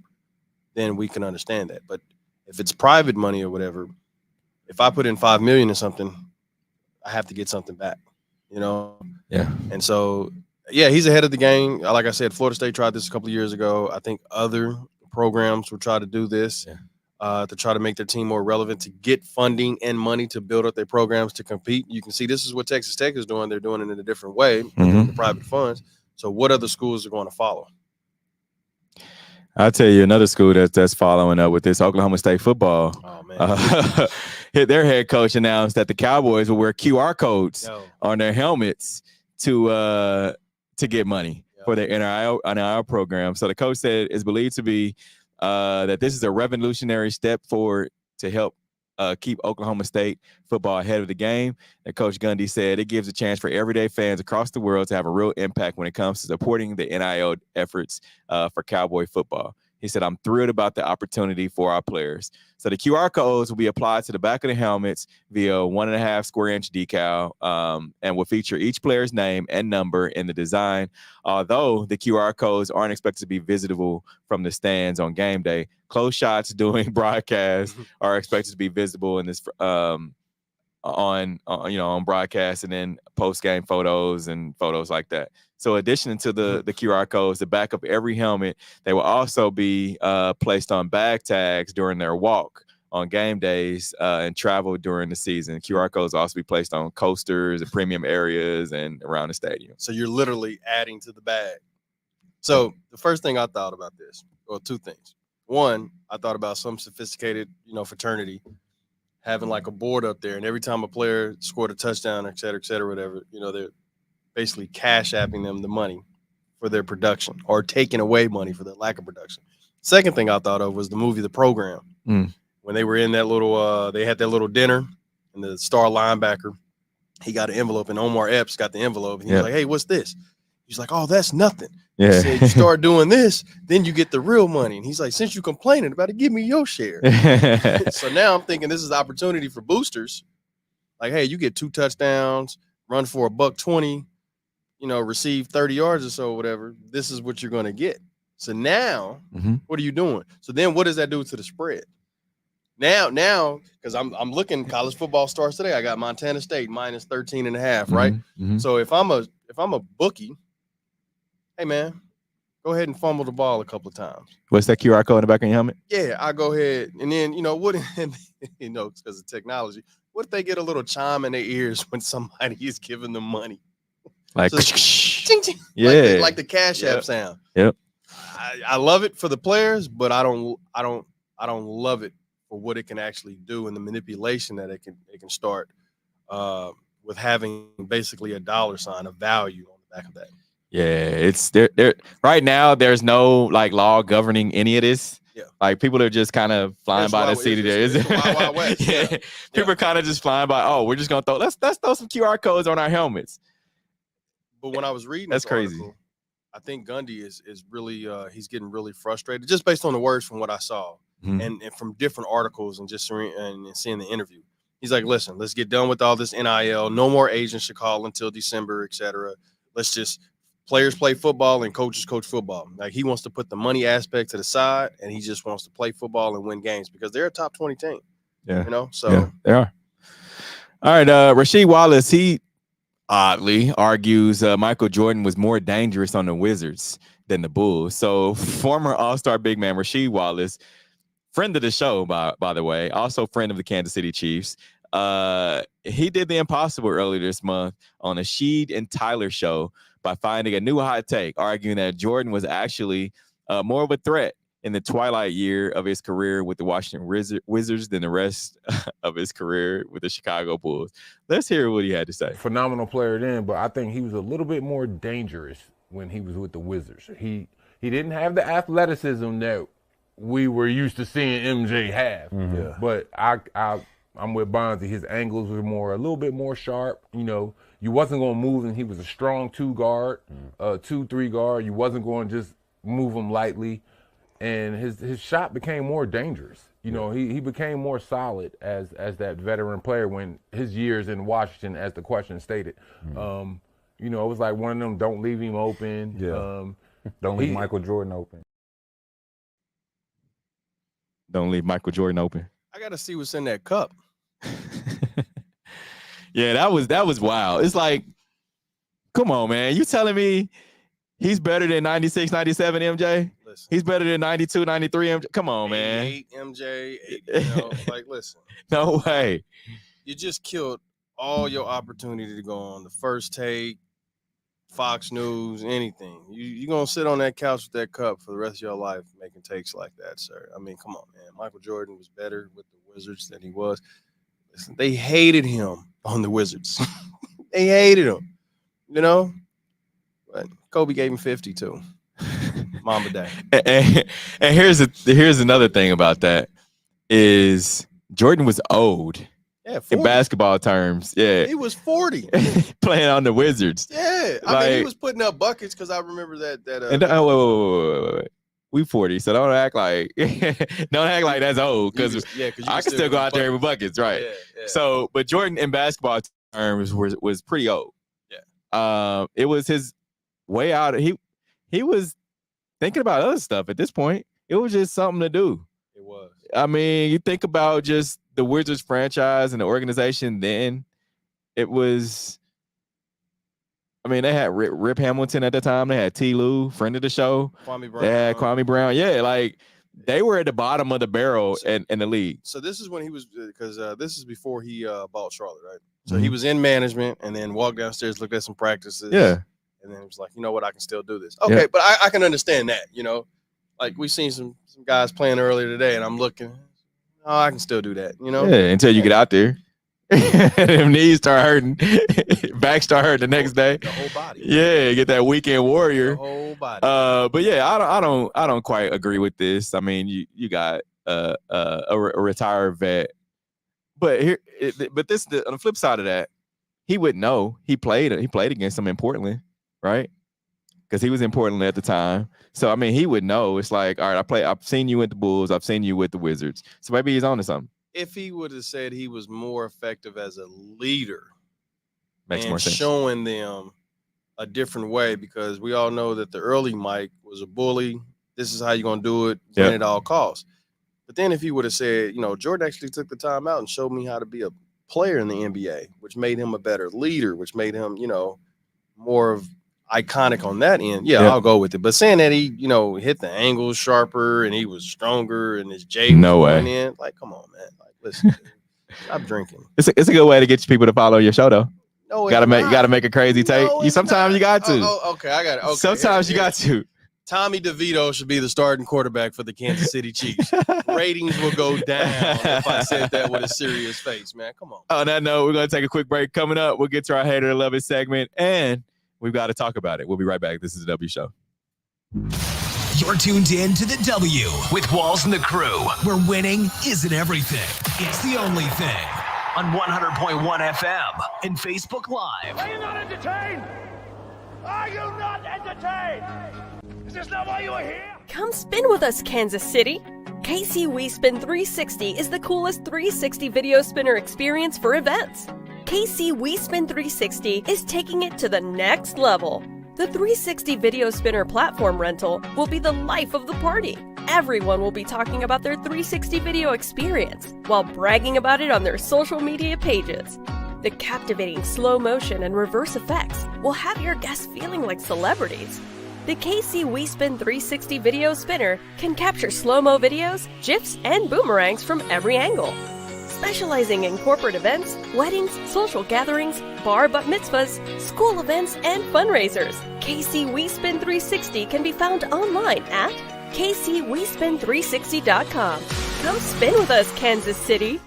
S6: then we can understand that. But if it's private money or whatever, if I put in $5 million or something, I have to get something back,
S5: Yeah.
S6: And so, yeah, he's ahead of the game. Like I said, Florida State tried this a couple of years ago. I think other programs will try to do this. To try to make their team more relevant, to get funding and money to build up their programs to compete. You can see this is what Texas Tech is doing. They're doing it in a different way, the private funds. So what other schools are going to follow?
S5: I'll tell you another school that's following up with this, Oklahoma State football.
S6: Oh, man.
S5: Their head coach announced that the Cowboys will wear QR codes on their helmets to get money for their NIL program. So the coach said it's believed to be that this is a revolutionary step forward to help keep Oklahoma State football ahead of the game. And Coach Gundy said it gives a chance for everyday fans across the world to have a real impact when it comes to supporting the NIL efforts for Cowboy football. He said, I'm thrilled about the opportunity for our players. So the QR codes will be applied to the back of the helmets via 1.5 square inch decal and will feature each player's name and number in the design. Although the QR codes aren't expected to be visitable from the stands on game day, close shots during broadcast are expected to be visible in this on broadcast, and then post-game photos and photos like that. So addition to the QR codes, the back of every helmet, they will also be placed on bag tags during their walk on game days and travel during the season. QR codes will also be placed on coasters and premium areas and around the stadium.
S6: So you're literally adding to the bag. So the first thing I thought about this, well, two things. One, I thought about some sophisticated, fraternity having like a board up there, and every time a player scored a touchdown, et cetera, whatever, they're basically cash apping them the money for their production or taking away money for their lack of production. Second thing I thought of was the movie The Program. When they were in that little, they had that little dinner, and the star linebacker, he got an envelope, and Omar Epps got the envelope, and he was like, hey, what's this? He's like, oh, that's nothing.
S5: Yeah.
S6: He said, you start doing this, then you get the real money. And he's like, since you complaining about it, give me your share. So now I'm thinking this is the opportunity for boosters. Like, hey, you get 2 touchdowns, run for $120, receive 30 yards or so, whatever. This is what you're going to get. So now, what are you doing? So then what does that do to the spread? Now, because I'm looking, college football starts today. I got Montana State minus 13.5, right? So if I'm a bookie, hey man, go ahead and fumble the ball a couple of times.
S5: What's that QR code in the back of your helmet?
S6: Yeah, I go ahead, and then what? Because of technology, what if they get a little chime in their ears when somebody is giving them money?
S5: Like,
S6: so, ching, ching,
S5: yeah,
S6: like the Cash App sound.
S5: Yep.
S6: I love it for the players, but I don't love it for what it can actually do and the manipulation that it can start with having basically a dollar sign of value on the back of that.
S5: Yeah, it's there. Right now, there's no like law governing any of this.
S6: Yeah.
S5: Like people are just kind of flying by the seat of there.
S6: It's Wild, Wild West.
S5: Yeah. People are kind of just flying by. Oh, we're just gonna let's throw some QR codes on our helmets.
S6: But when I was reading
S5: that's
S6: this
S5: crazy.
S6: Article, I think Gundy is really he's getting really frustrated just based on the words from what I saw and from different articles and just and seeing the interview. He's like, listen, let's get done with all this NIL. No more agents should call until December, etc. Let's just players play football and coaches coach football. Like he wants to put the money aspect to the side and he just wants to play football and win games because they're a top 20 team.
S5: Yeah.
S6: So
S5: yeah, they are. All right. Rasheed Wallace, he oddly argues Michael Jordan was more dangerous on the Wizards than the Bulls. So former All-Star big man Rasheed Wallace, friend of the show, by the way, also friend of the Kansas City Chiefs. He did the impossible earlier this month on a Sheed and Tyler show by finding a new hot take, arguing that Jordan was actually more of a threat in the twilight year of his career with the Washington Wizards than the rest of his career with the Chicago Bulls. Let's hear what he had to say.
S13: Phenomenal player then, but I think he was a little bit more dangerous when he was with the Wizards. He didn't have the athleticism that we were used to seeing MJ have. Yeah. But I'm with Bonzi. His angles were a little bit more sharp. You wasn't going to move him. He was a strong 2-guard, 2-3 guard. You wasn't going to just move him lightly. And his shot became more dangerous. He became more solid as that veteran player when his years in Washington, as the question stated. It was like one of them, don't leave him open.
S14: Yeah. Don't leave Michael Jordan open.
S5: Don't leave Michael Jordan open.
S6: I got to see what's in that cup.
S5: Yeah, that was wild. It's like, come on, man. You telling me he's better than 96, 97 MJ? Listen. He's better than 92, 93 MJ? Come on, man.
S6: 88 MJ, listen.
S5: No way.
S6: You just killed all your opportunity to go on the First Take, Fox News, anything. You're going to sit on that couch with that cup for the rest of your life making takes like that, sir. I mean, come on, man. Michael Jordan was better with the Wizards than he was. Listen, they hated him on the Wizards. They hated him, But Kobe gave him 50 too. Mamba Day.
S5: And here's another thing about that is Jordan was old.
S6: Yeah, 40.
S5: In basketball terms. Yeah.
S6: He was 40.
S5: Playing on the Wizards.
S6: Yeah. I mean, he was putting up buckets because I remember that.
S5: Wait. We 40, so don't act like that's old because I can still go out there with buckets, right?
S6: Yeah.
S5: So, but Jordan in basketball terms was pretty old.
S6: Yeah.
S5: It was his way out. He was thinking about other stuff at this point. It was just something to do.
S6: It was.
S5: I mean, you think about just the Wizards franchise and the organization then. It was. I mean, they had Rip Hamilton at the time. They had T. Lou, friend of the show.
S6: Kwame Brown.
S5: They had Kwame Brown. Yeah, like they were at the bottom of the barrel in the league.
S6: So this is when he was, because this is before he bought Charlotte, right? So he was in management and then walked downstairs, looked at some practices.
S5: Yeah.
S6: And then it was like, you know what, I can still do this. Okay, but I can understand that, you know. Like we've seen some guys playing earlier today, and I'm looking, oh, I can still do that, you know?
S5: Yeah, until you get out there. Them knees start hurting, back start hurting the next day.
S6: The whole body.
S5: Yeah, get that weekend warrior.
S6: The whole body.
S5: But yeah, I don't quite agree with this. I mean, you got a retired vet, but on the flip side of that, he would know he played against them in Portland, right? Because he was in Portland at the time. So I mean, he would know. It's like, all right, I've seen you with the Bulls, I've seen you with the Wizards. So maybe he's on to something.
S6: If he would have said he was more effective as a leader,
S5: makes more sense,
S6: showing them a different way, because we all know that the early Mike was a bully. This is how you're gonna do it, win at all costs. But then if he would have said, you know, Jordan actually took the time out and showed me how to be a player in the NBA, which made him a better leader, which made him, you know, more of iconic on that end. Yeah, I'll go with it. But saying that he, you know, hit the angles sharper and he was stronger and his J
S5: no way.
S6: In, like, come on, man. Like, listen, stop drinking.
S5: It's a good way to get people to follow your show, though.
S6: No,
S5: you gotta make a crazy take. Sometimes you got to.
S6: Okay, I got it. Okay,
S5: sometimes you got to.
S6: Tommy DeVito should be the starting quarterback for the Kansas City Chiefs. Ratings will go down if I said that with a serious face, man. Come on.
S5: On that note, we're gonna take a quick break. Coming up, we'll get to our Hater to Love It segment, and we've got to talk about it. We'll be right back. This is the W Show.
S4: You're tuned in to the W with Walls and the Crew, where winning isn't everything. It's the only thing. On 100.1 FM and Facebook Live.
S7: Are you not entertained? Are you not entertained? Is this not why you are here?
S8: Come spin with us, Kansas City. KC We Spin 360 is the coolest 360 video spinner experience for events. KC We Spin 360 is taking it to the next level. The 360 video spinner platform rental will be the life of the party. Everyone will be talking about their 360 video experience while bragging about it on their social media pages. The captivating slow motion and reverse effects will have your guests feeling like celebrities. The KC We Spin 360 video spinner can capture slow-mo videos, GIFs, and boomerangs from every angle. Specializing in corporate events, weddings, social gatherings, bar bat mitzvahs, school events, and fundraisers, KC We Spin 360 can be found online at kcwespin360.com. Come spin with us, Kansas City.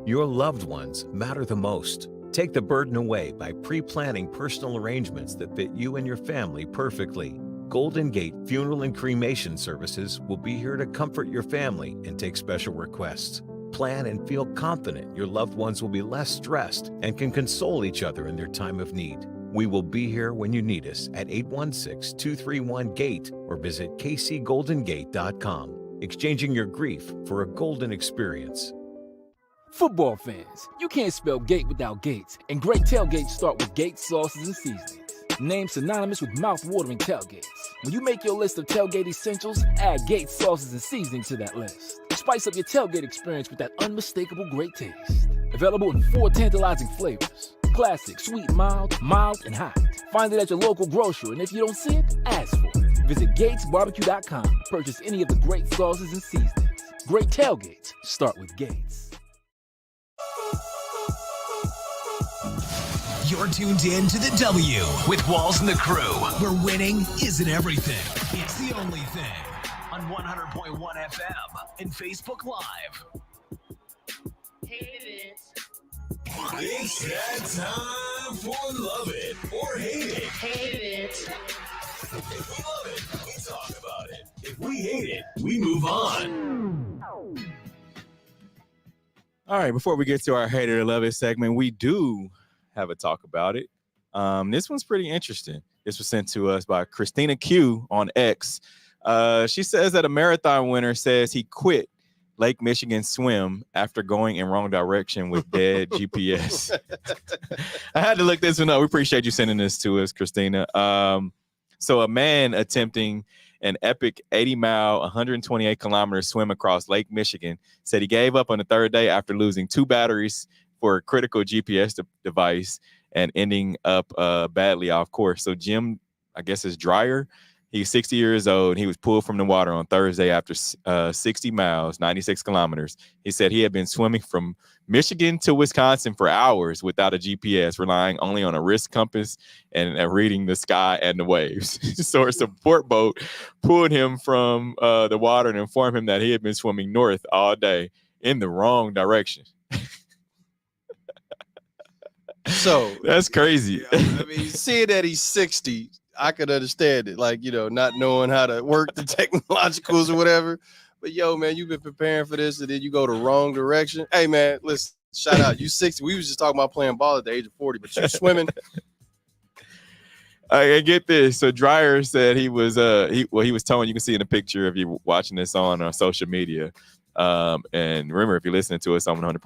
S9: Your loved ones matter the most. Take the burden away by pre-planning personal arrangements that fit you and your family perfectly. Golden Gate Funeral and Cremation Services will be here to comfort your family and take special requests. Plan and feel confident your loved ones will be less stressed and can console each other in their time of need. We will be here when you need us at 816-231-GATE or visit kcgoldengate.com, exchanging your grief for a golden experience.
S10: Football fans, you can't spell gate without Gates, and great tailgates start with Gates sauces and seasonings. Named synonymous with mouth-watering tailgates. When you make your list of tailgate essentials, add Gates sauces and seasonings to that list. Spice up your tailgate experience with that unmistakable great taste. Available in 4 tantalizing flavors: classic, sweet, mild, and hot. Find it at your local grocer, and if you don't see it, ask for it. Visit GatesBarbecue.com to purchase any of the great sauces and seasonings. Great tailgates start with Gates.
S4: You're tuned in to the W with Walls and the Crew, where winning isn't everything. It's the only thing. On 100.1 FM and Facebook Live.
S7: Hate it.
S4: It's that time for Love It or Hate It.
S7: Hate it.
S4: If we love it, we talk about it. If we hate it, we move on.
S5: All right, before we get to our Hate It or Love It segment, we do have a talk about it. This one's pretty interesting. This was sent to us by Christina Q on X. She says that a marathon winner says he quit Lake Michigan swim after going in wrong direction with dead GPS. I had to look this one up. We appreciate you sending this to us, Christina. So a man attempting an epic 80-mile, 128-kilometer swim across Lake Michigan said he gave up on the third day after losing 2 batteries for a critical GPS device and ending up badly off course. So Jim, I guess, is Dreyer. He's 60 years old. He was pulled from the water on Thursday after 60 miles, 96 kilometers. He said he had been swimming from Michigan to Wisconsin for hours without a GPS, relying only on a wrist compass and reading the sky and the waves. So a support boat pulled him from the water and informed him that he had been swimming north all day in the wrong direction.
S6: So
S5: that's crazy.
S6: I mean, seeing that he's 60, I could understand it, like, not knowing how to work the technologicals or whatever. But yo, man, you've been preparing for this and then you go the wrong direction. Hey, man, listen, shout out. You 60. We was just talking about playing ball at the age of 40, but you swimming.
S5: I get this. So Dreyer said he was he was towing. You can see in the picture if you're watching this on social media. And remember, if you're listening to us on 100.1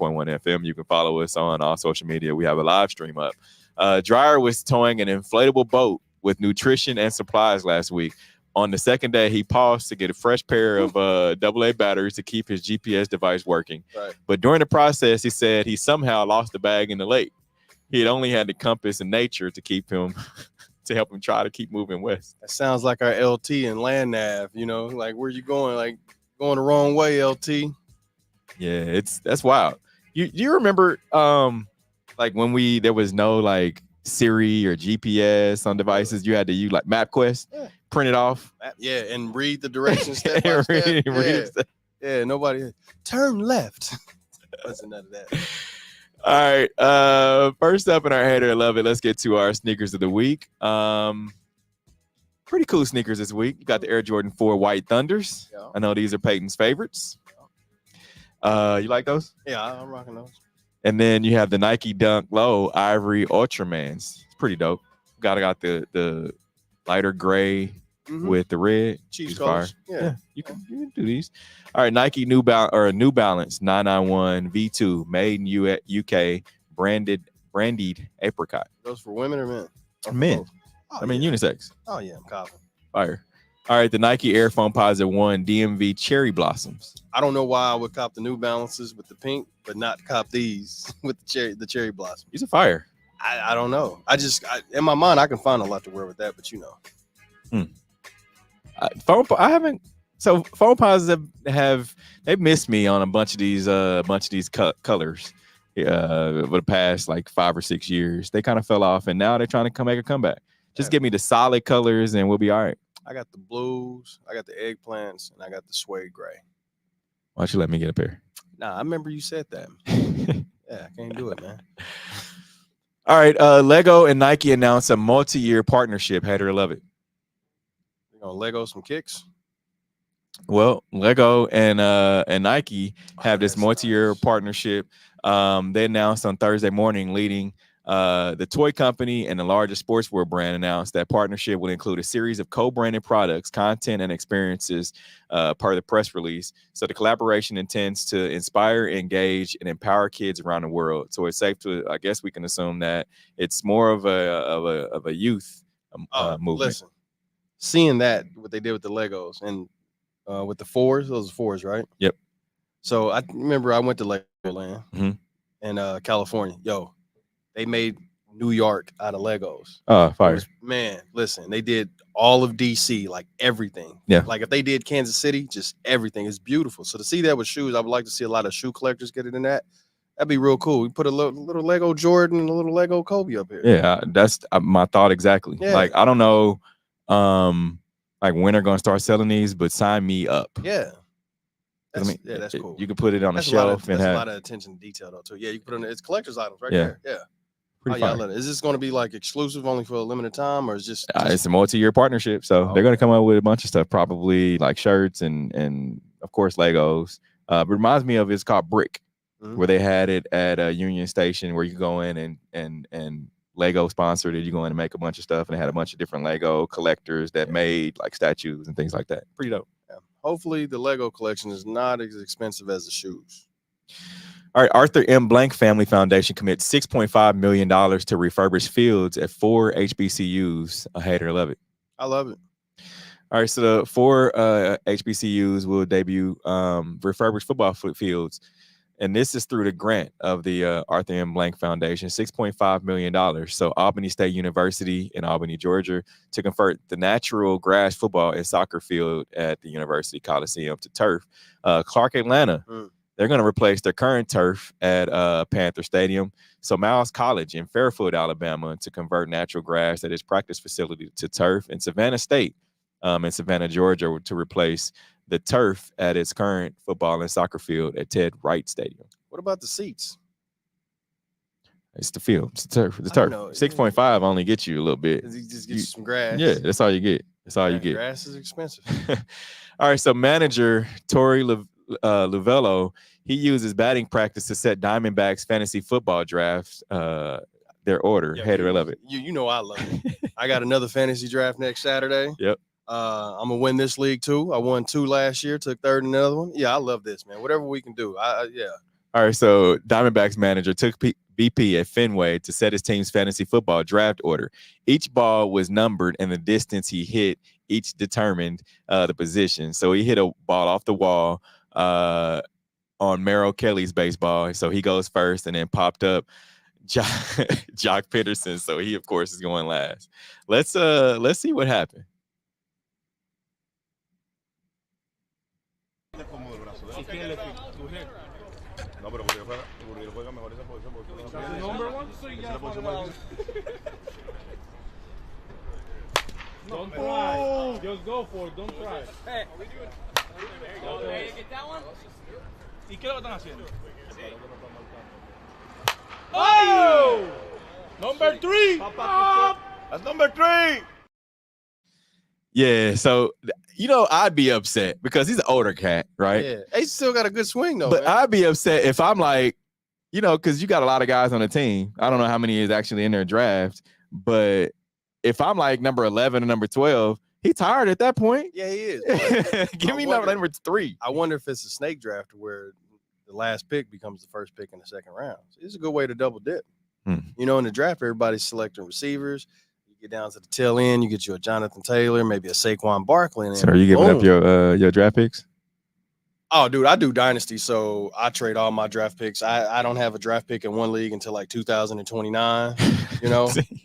S5: FM, you can follow us on all social media. We have a live stream up. Dreyer was towing an inflatable boat with nutrition and supplies last week. On the second day, he paused to get a fresh pair of AA batteries to keep his GPS device working.
S6: Right.
S5: But during the process, he said he somehow lost the bag in the lake. He had only had the compass and nature to keep him to help him try to keep moving west.
S6: That sounds like our LT and land nav, like where you going, like going the wrong way, LT.
S5: Yeah, that's wild. You remember like when there was no like Siri or GPS on devices, you had to use like MapQuest, print it off.
S6: Yeah, and read the directions step by step. Yeah, nobody turn left. Wasn't none of that.
S5: All right. First up in our Hate It or Love It, let's get to our sneakers of the week. Pretty cool sneakers this week. You got the Air Jordan 4 White Thunders. Yeah. I know these are Peyton's favorites. You like those?
S6: Yeah, I'm rocking those.
S5: And then you have the Nike Dunk Low Ivory Ultramans. It's pretty dope. Got the lighter gray with the red.
S6: Chiefs colors. Yeah.
S5: You can do these. All right, Nike New Balance 991 V2 made in UK branded apricot.
S6: Those for women or men?
S5: Men.
S6: Oh,
S5: unisex.
S6: Oh yeah, I'm confident.
S5: Fire. All right, the Nike Air Foam Posite 1 DMV Cherry Blossoms.
S6: I don't know why I would cop the New Balances with the pink, but not cop these with the cherry blossom.
S5: These are fire.
S6: I don't know. In my mind, I can find a lot to wear with that, but
S5: Foam Positive they've missed me on a bunch of these colors over the past like 5 or 6 years. They kind of fell off, and now they're trying to make a comeback. Just give me the solid colors, and we'll be all right.
S6: I got the blues, I got the eggplants, and I got the suede gray.
S5: Why don't you let me get a pair?
S6: Nah, I remember you said that. Yeah, I can't do it, man.
S5: All right, Lego and Nike announced a multi-year partnership. Hate it or love it.
S6: You gonna Lego some kicks?
S5: Well, Lego and Nike have this multi-year partnership. They announced on Thursday morning, leading the toy company and the largest sportswear brand announced that partnership will include a series of co-branded products, content, and experiences per the press release. So the collaboration intends to inspire, engage, and empower kids around the world. So it's safe to, I guess we can assume that it's more of a youth movement.
S6: Listen, seeing that, what they did with the Legos and with the fours, those are fours, right?
S5: Yep.
S6: So I remember I went to Legoland in California. Yo, they made New York out of Legos.
S5: Fire.
S6: Man, listen, they did all of DC, like everything.
S5: Yeah.
S6: Like if they did Kansas City, just everything is beautiful. So to see that with shoes, I would like to see a lot of shoe collectors get it in that. That'd be real cool. We put a little Lego Jordan and a little Lego Kobe up here.
S5: Yeah, that's my thought exactly.
S6: Yeah.
S5: Like, I don't know like when they're going to start selling these, but sign me up.
S6: Yeah. That's cool.
S5: You can put it on the
S6: That's
S5: shelf
S6: a
S5: have
S6: lot of attention to detail though too. Yeah, you can put it on it's collector's items right
S5: Yeah.
S6: there. Yeah.
S5: Pretty
S6: I
S5: fire.
S6: love it. Is this going to be like exclusive only for a limited time, or is just
S5: It's a multi-year partnership, so they're going to come up with a bunch of stuff, probably like shirts and of course Legos. But it reminds me of it's called Brick. where they had it at Union Station, where you go in and Lego sponsored it. You go in and make a bunch of stuff, and they had a bunch of different Lego collectors that made like statues and things like that. Pretty dope.
S6: Yeah. Hopefully, the Lego collection is not as expensive as the shoes.
S5: All right, Arthur M. Blank Family Foundation commits $6.5 million to refurbish fields at 4 HBCUs. I hate it or love it.
S6: I love it.
S5: All right, so the 4 HBCUs will debut refurbished football fields. And this is through the grant of the Arthur M. Blank Foundation, $6.5 million. So Albany State University in Albany, Georgia, to convert the natural grass football and soccer field at the University Coliseum to turf. Clark Atlanta, they're going to replace their current turf at Panther Stadium. So Miles College in Fairfield, Alabama, to convert natural grass at its practice facility to turf. And Savannah State in Savannah, Georgia, to replace the turf at its current football and soccer field at Ted Wright Stadium.
S6: What about the seats?
S5: It's the field. It's the turf. The turf. 6.5 only gets you a little bit.
S6: You just get you some grass.
S5: Yeah, that's all you get. That's all you get.
S6: Grass is expensive.
S5: All right, so manager Tori Luvello, he uses batting practice to set Diamondbacks fantasy football drafts, their order.
S6: Yeah,
S5: Hate it or love it.
S6: You know I love it. I got another fantasy draft next Saturday.
S5: Yep.
S6: I'm gonna win this league too. I won 2 last year, took 3rd in another one. Yeah, I love this, man. Whatever we can do. Yeah.
S5: All right, so Diamondbacks manager took BP at Fenway to set his team's fantasy football draft order. Each ball was numbered, and the distance he hit each determined the position. So he hit a ball off the wall on Merrill Kelly's baseball, so he goes first, and then popped up Jock Peterson. So he, of course, is going last. Let's see what happened.
S15: Don't try. Just go for it. Don't try. Hey. Get that one. ¿Y qué lo están haciendo? Oh! Number 3. That's number 3.
S5: Yeah, so I'd be upset because he's an older cat, right?
S6: Yeah, he's still got a good swing though.
S5: But
S6: man.
S5: I'd be upset if I'm like, because you got a lot of guys on the team. I don't know how many is actually in their draft, but if I'm like number 11 or number 12, he's tired at that point.
S6: Yeah, he is.
S5: Give me number 3.
S6: I wonder if it's a snake draft where the last pick becomes the first pick in the second round. So it's a good way to double dip. In the draft, everybody's selecting receivers. You get down to the tail end, you get you a Jonathan Taylor, maybe a Saquon Barkley.
S5: So are you giving up your draft picks?
S6: Oh, dude, I do dynasty, so I trade all my draft picks. I don't have a draft pick in one league until like 2029,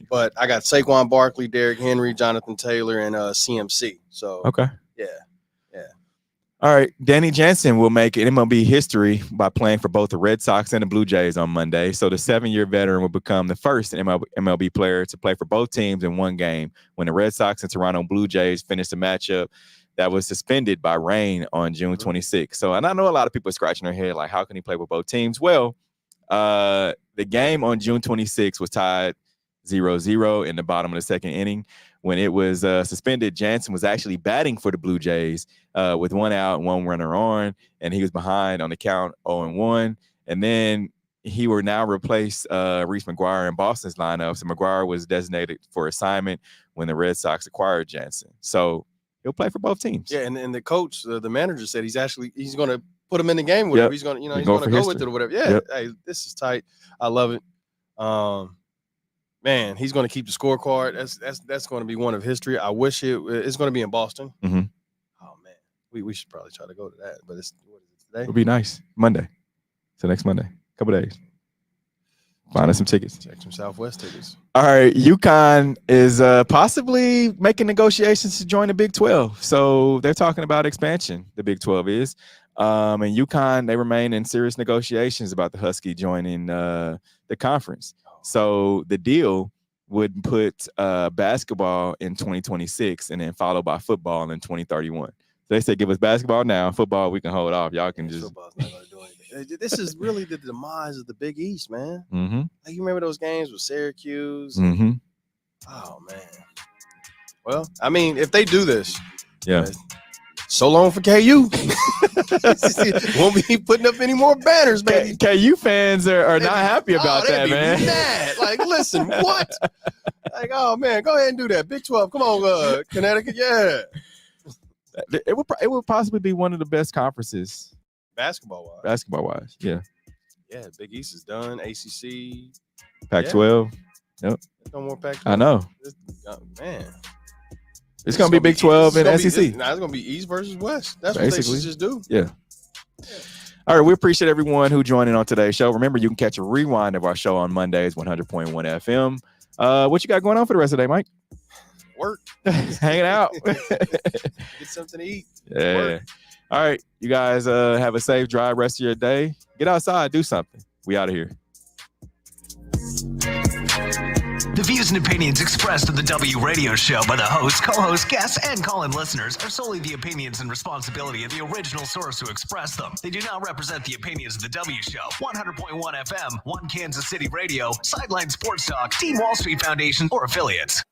S6: But I got Saquon Barkley, Derrick Henry, Jonathan Taylor, and CMC. So
S5: okay,
S6: yeah.
S5: All right, Danny Jansen will make MLB history by playing for both the Red Sox and the Blue Jays on Monday. So the 7-year veteran will become the first MLB player to play for both teams in one game when the Red Sox and Toronto Blue Jays finished the matchup that was suspended by rain on June 26th. So, and I know a lot of people are scratching their head like, how can he play with both teams? Well, the game on June 26th was tied 0-0 in the bottom of the second inning. When it was suspended, Jansen was actually batting for the Blue Jays with 1 out and 1 runner on, and he was behind on the count 0-1. And then he will now replace Reese McGuire in Boston's lineup. So McGuire was designated for assignment when the Red Sox acquired Jansen. So he'll play for both teams.
S6: Yeah, and the coach, the manager said he's going to put him in the game with him. He's going to, he's going to go with it or whatever. Yeah, hey, this is tight. I love it. Man, he's going to keep the scorecard. That's going to be one of history. I wish it's going to be in Boston.
S5: Mm-hmm.
S6: Oh man, we should probably try to go to that. But what is it today?
S5: It'll be nice. Monday. So next Monday. Couple days. Find us some tickets.
S6: Check some Southwest tickets.
S5: All right, UConn is possibly making negotiations to join the Big 12. So they're talking about expansion. The Big 12 is, and UConn, they remain in serious negotiations about the Husky joining the conference. So the deal would put basketball in 2026 and then followed by football in 2031. So they say, give us basketball now, football we can hold off. Y'all can just.
S6: Football's not going to do anything. This is really the demise of the Big East, man.
S5: Mm-hmm.
S6: Like, you remember those games with Syracuse?
S5: Mm-hmm.
S6: Oh man. Well, I mean, if they do this,
S5: yeah,
S6: So long for KU. Won't be putting up any more banners, baby.
S5: KU fans are not happy about that, man.
S6: Mad. Like, listen, what? Like, oh man, go ahead and do that. Big 12, come on, Connecticut, yeah.
S5: It would possibly be one of the best conferences,
S6: Basketball
S5: wise. Yeah.
S6: Yeah, Big East is done. ACC,
S5: Pac-12.
S6: Yeah.
S5: Yep.
S6: No more Pac-12.
S5: I know.
S6: Man.
S5: It's gonna be Big 12 and SEC.
S6: It's gonna be East versus West. That's basically what they should just do.
S5: Yeah. All right, we appreciate everyone who joined in on today's show. Remember, you can catch a rewind of our show on Mondays, 100.1 FM. What you got going on for the rest of the day, Mike?
S6: Work.
S5: Hanging out.
S6: Get something to eat.
S5: Yeah.
S6: Work.
S5: All right, you guys have a safe drive rest of your day. Get outside, do something. We out of here.
S4: The views and opinions expressed on the W Radio Show by the host, co-host, guests, and call-in listeners are solely the opinions and responsibility of the original source who expressed them. They do not represent the opinions of the W Show, 100.1 FM, One Kansas City Radio, Sideline Sports Talk, Team Wall Street Foundation, or affiliates.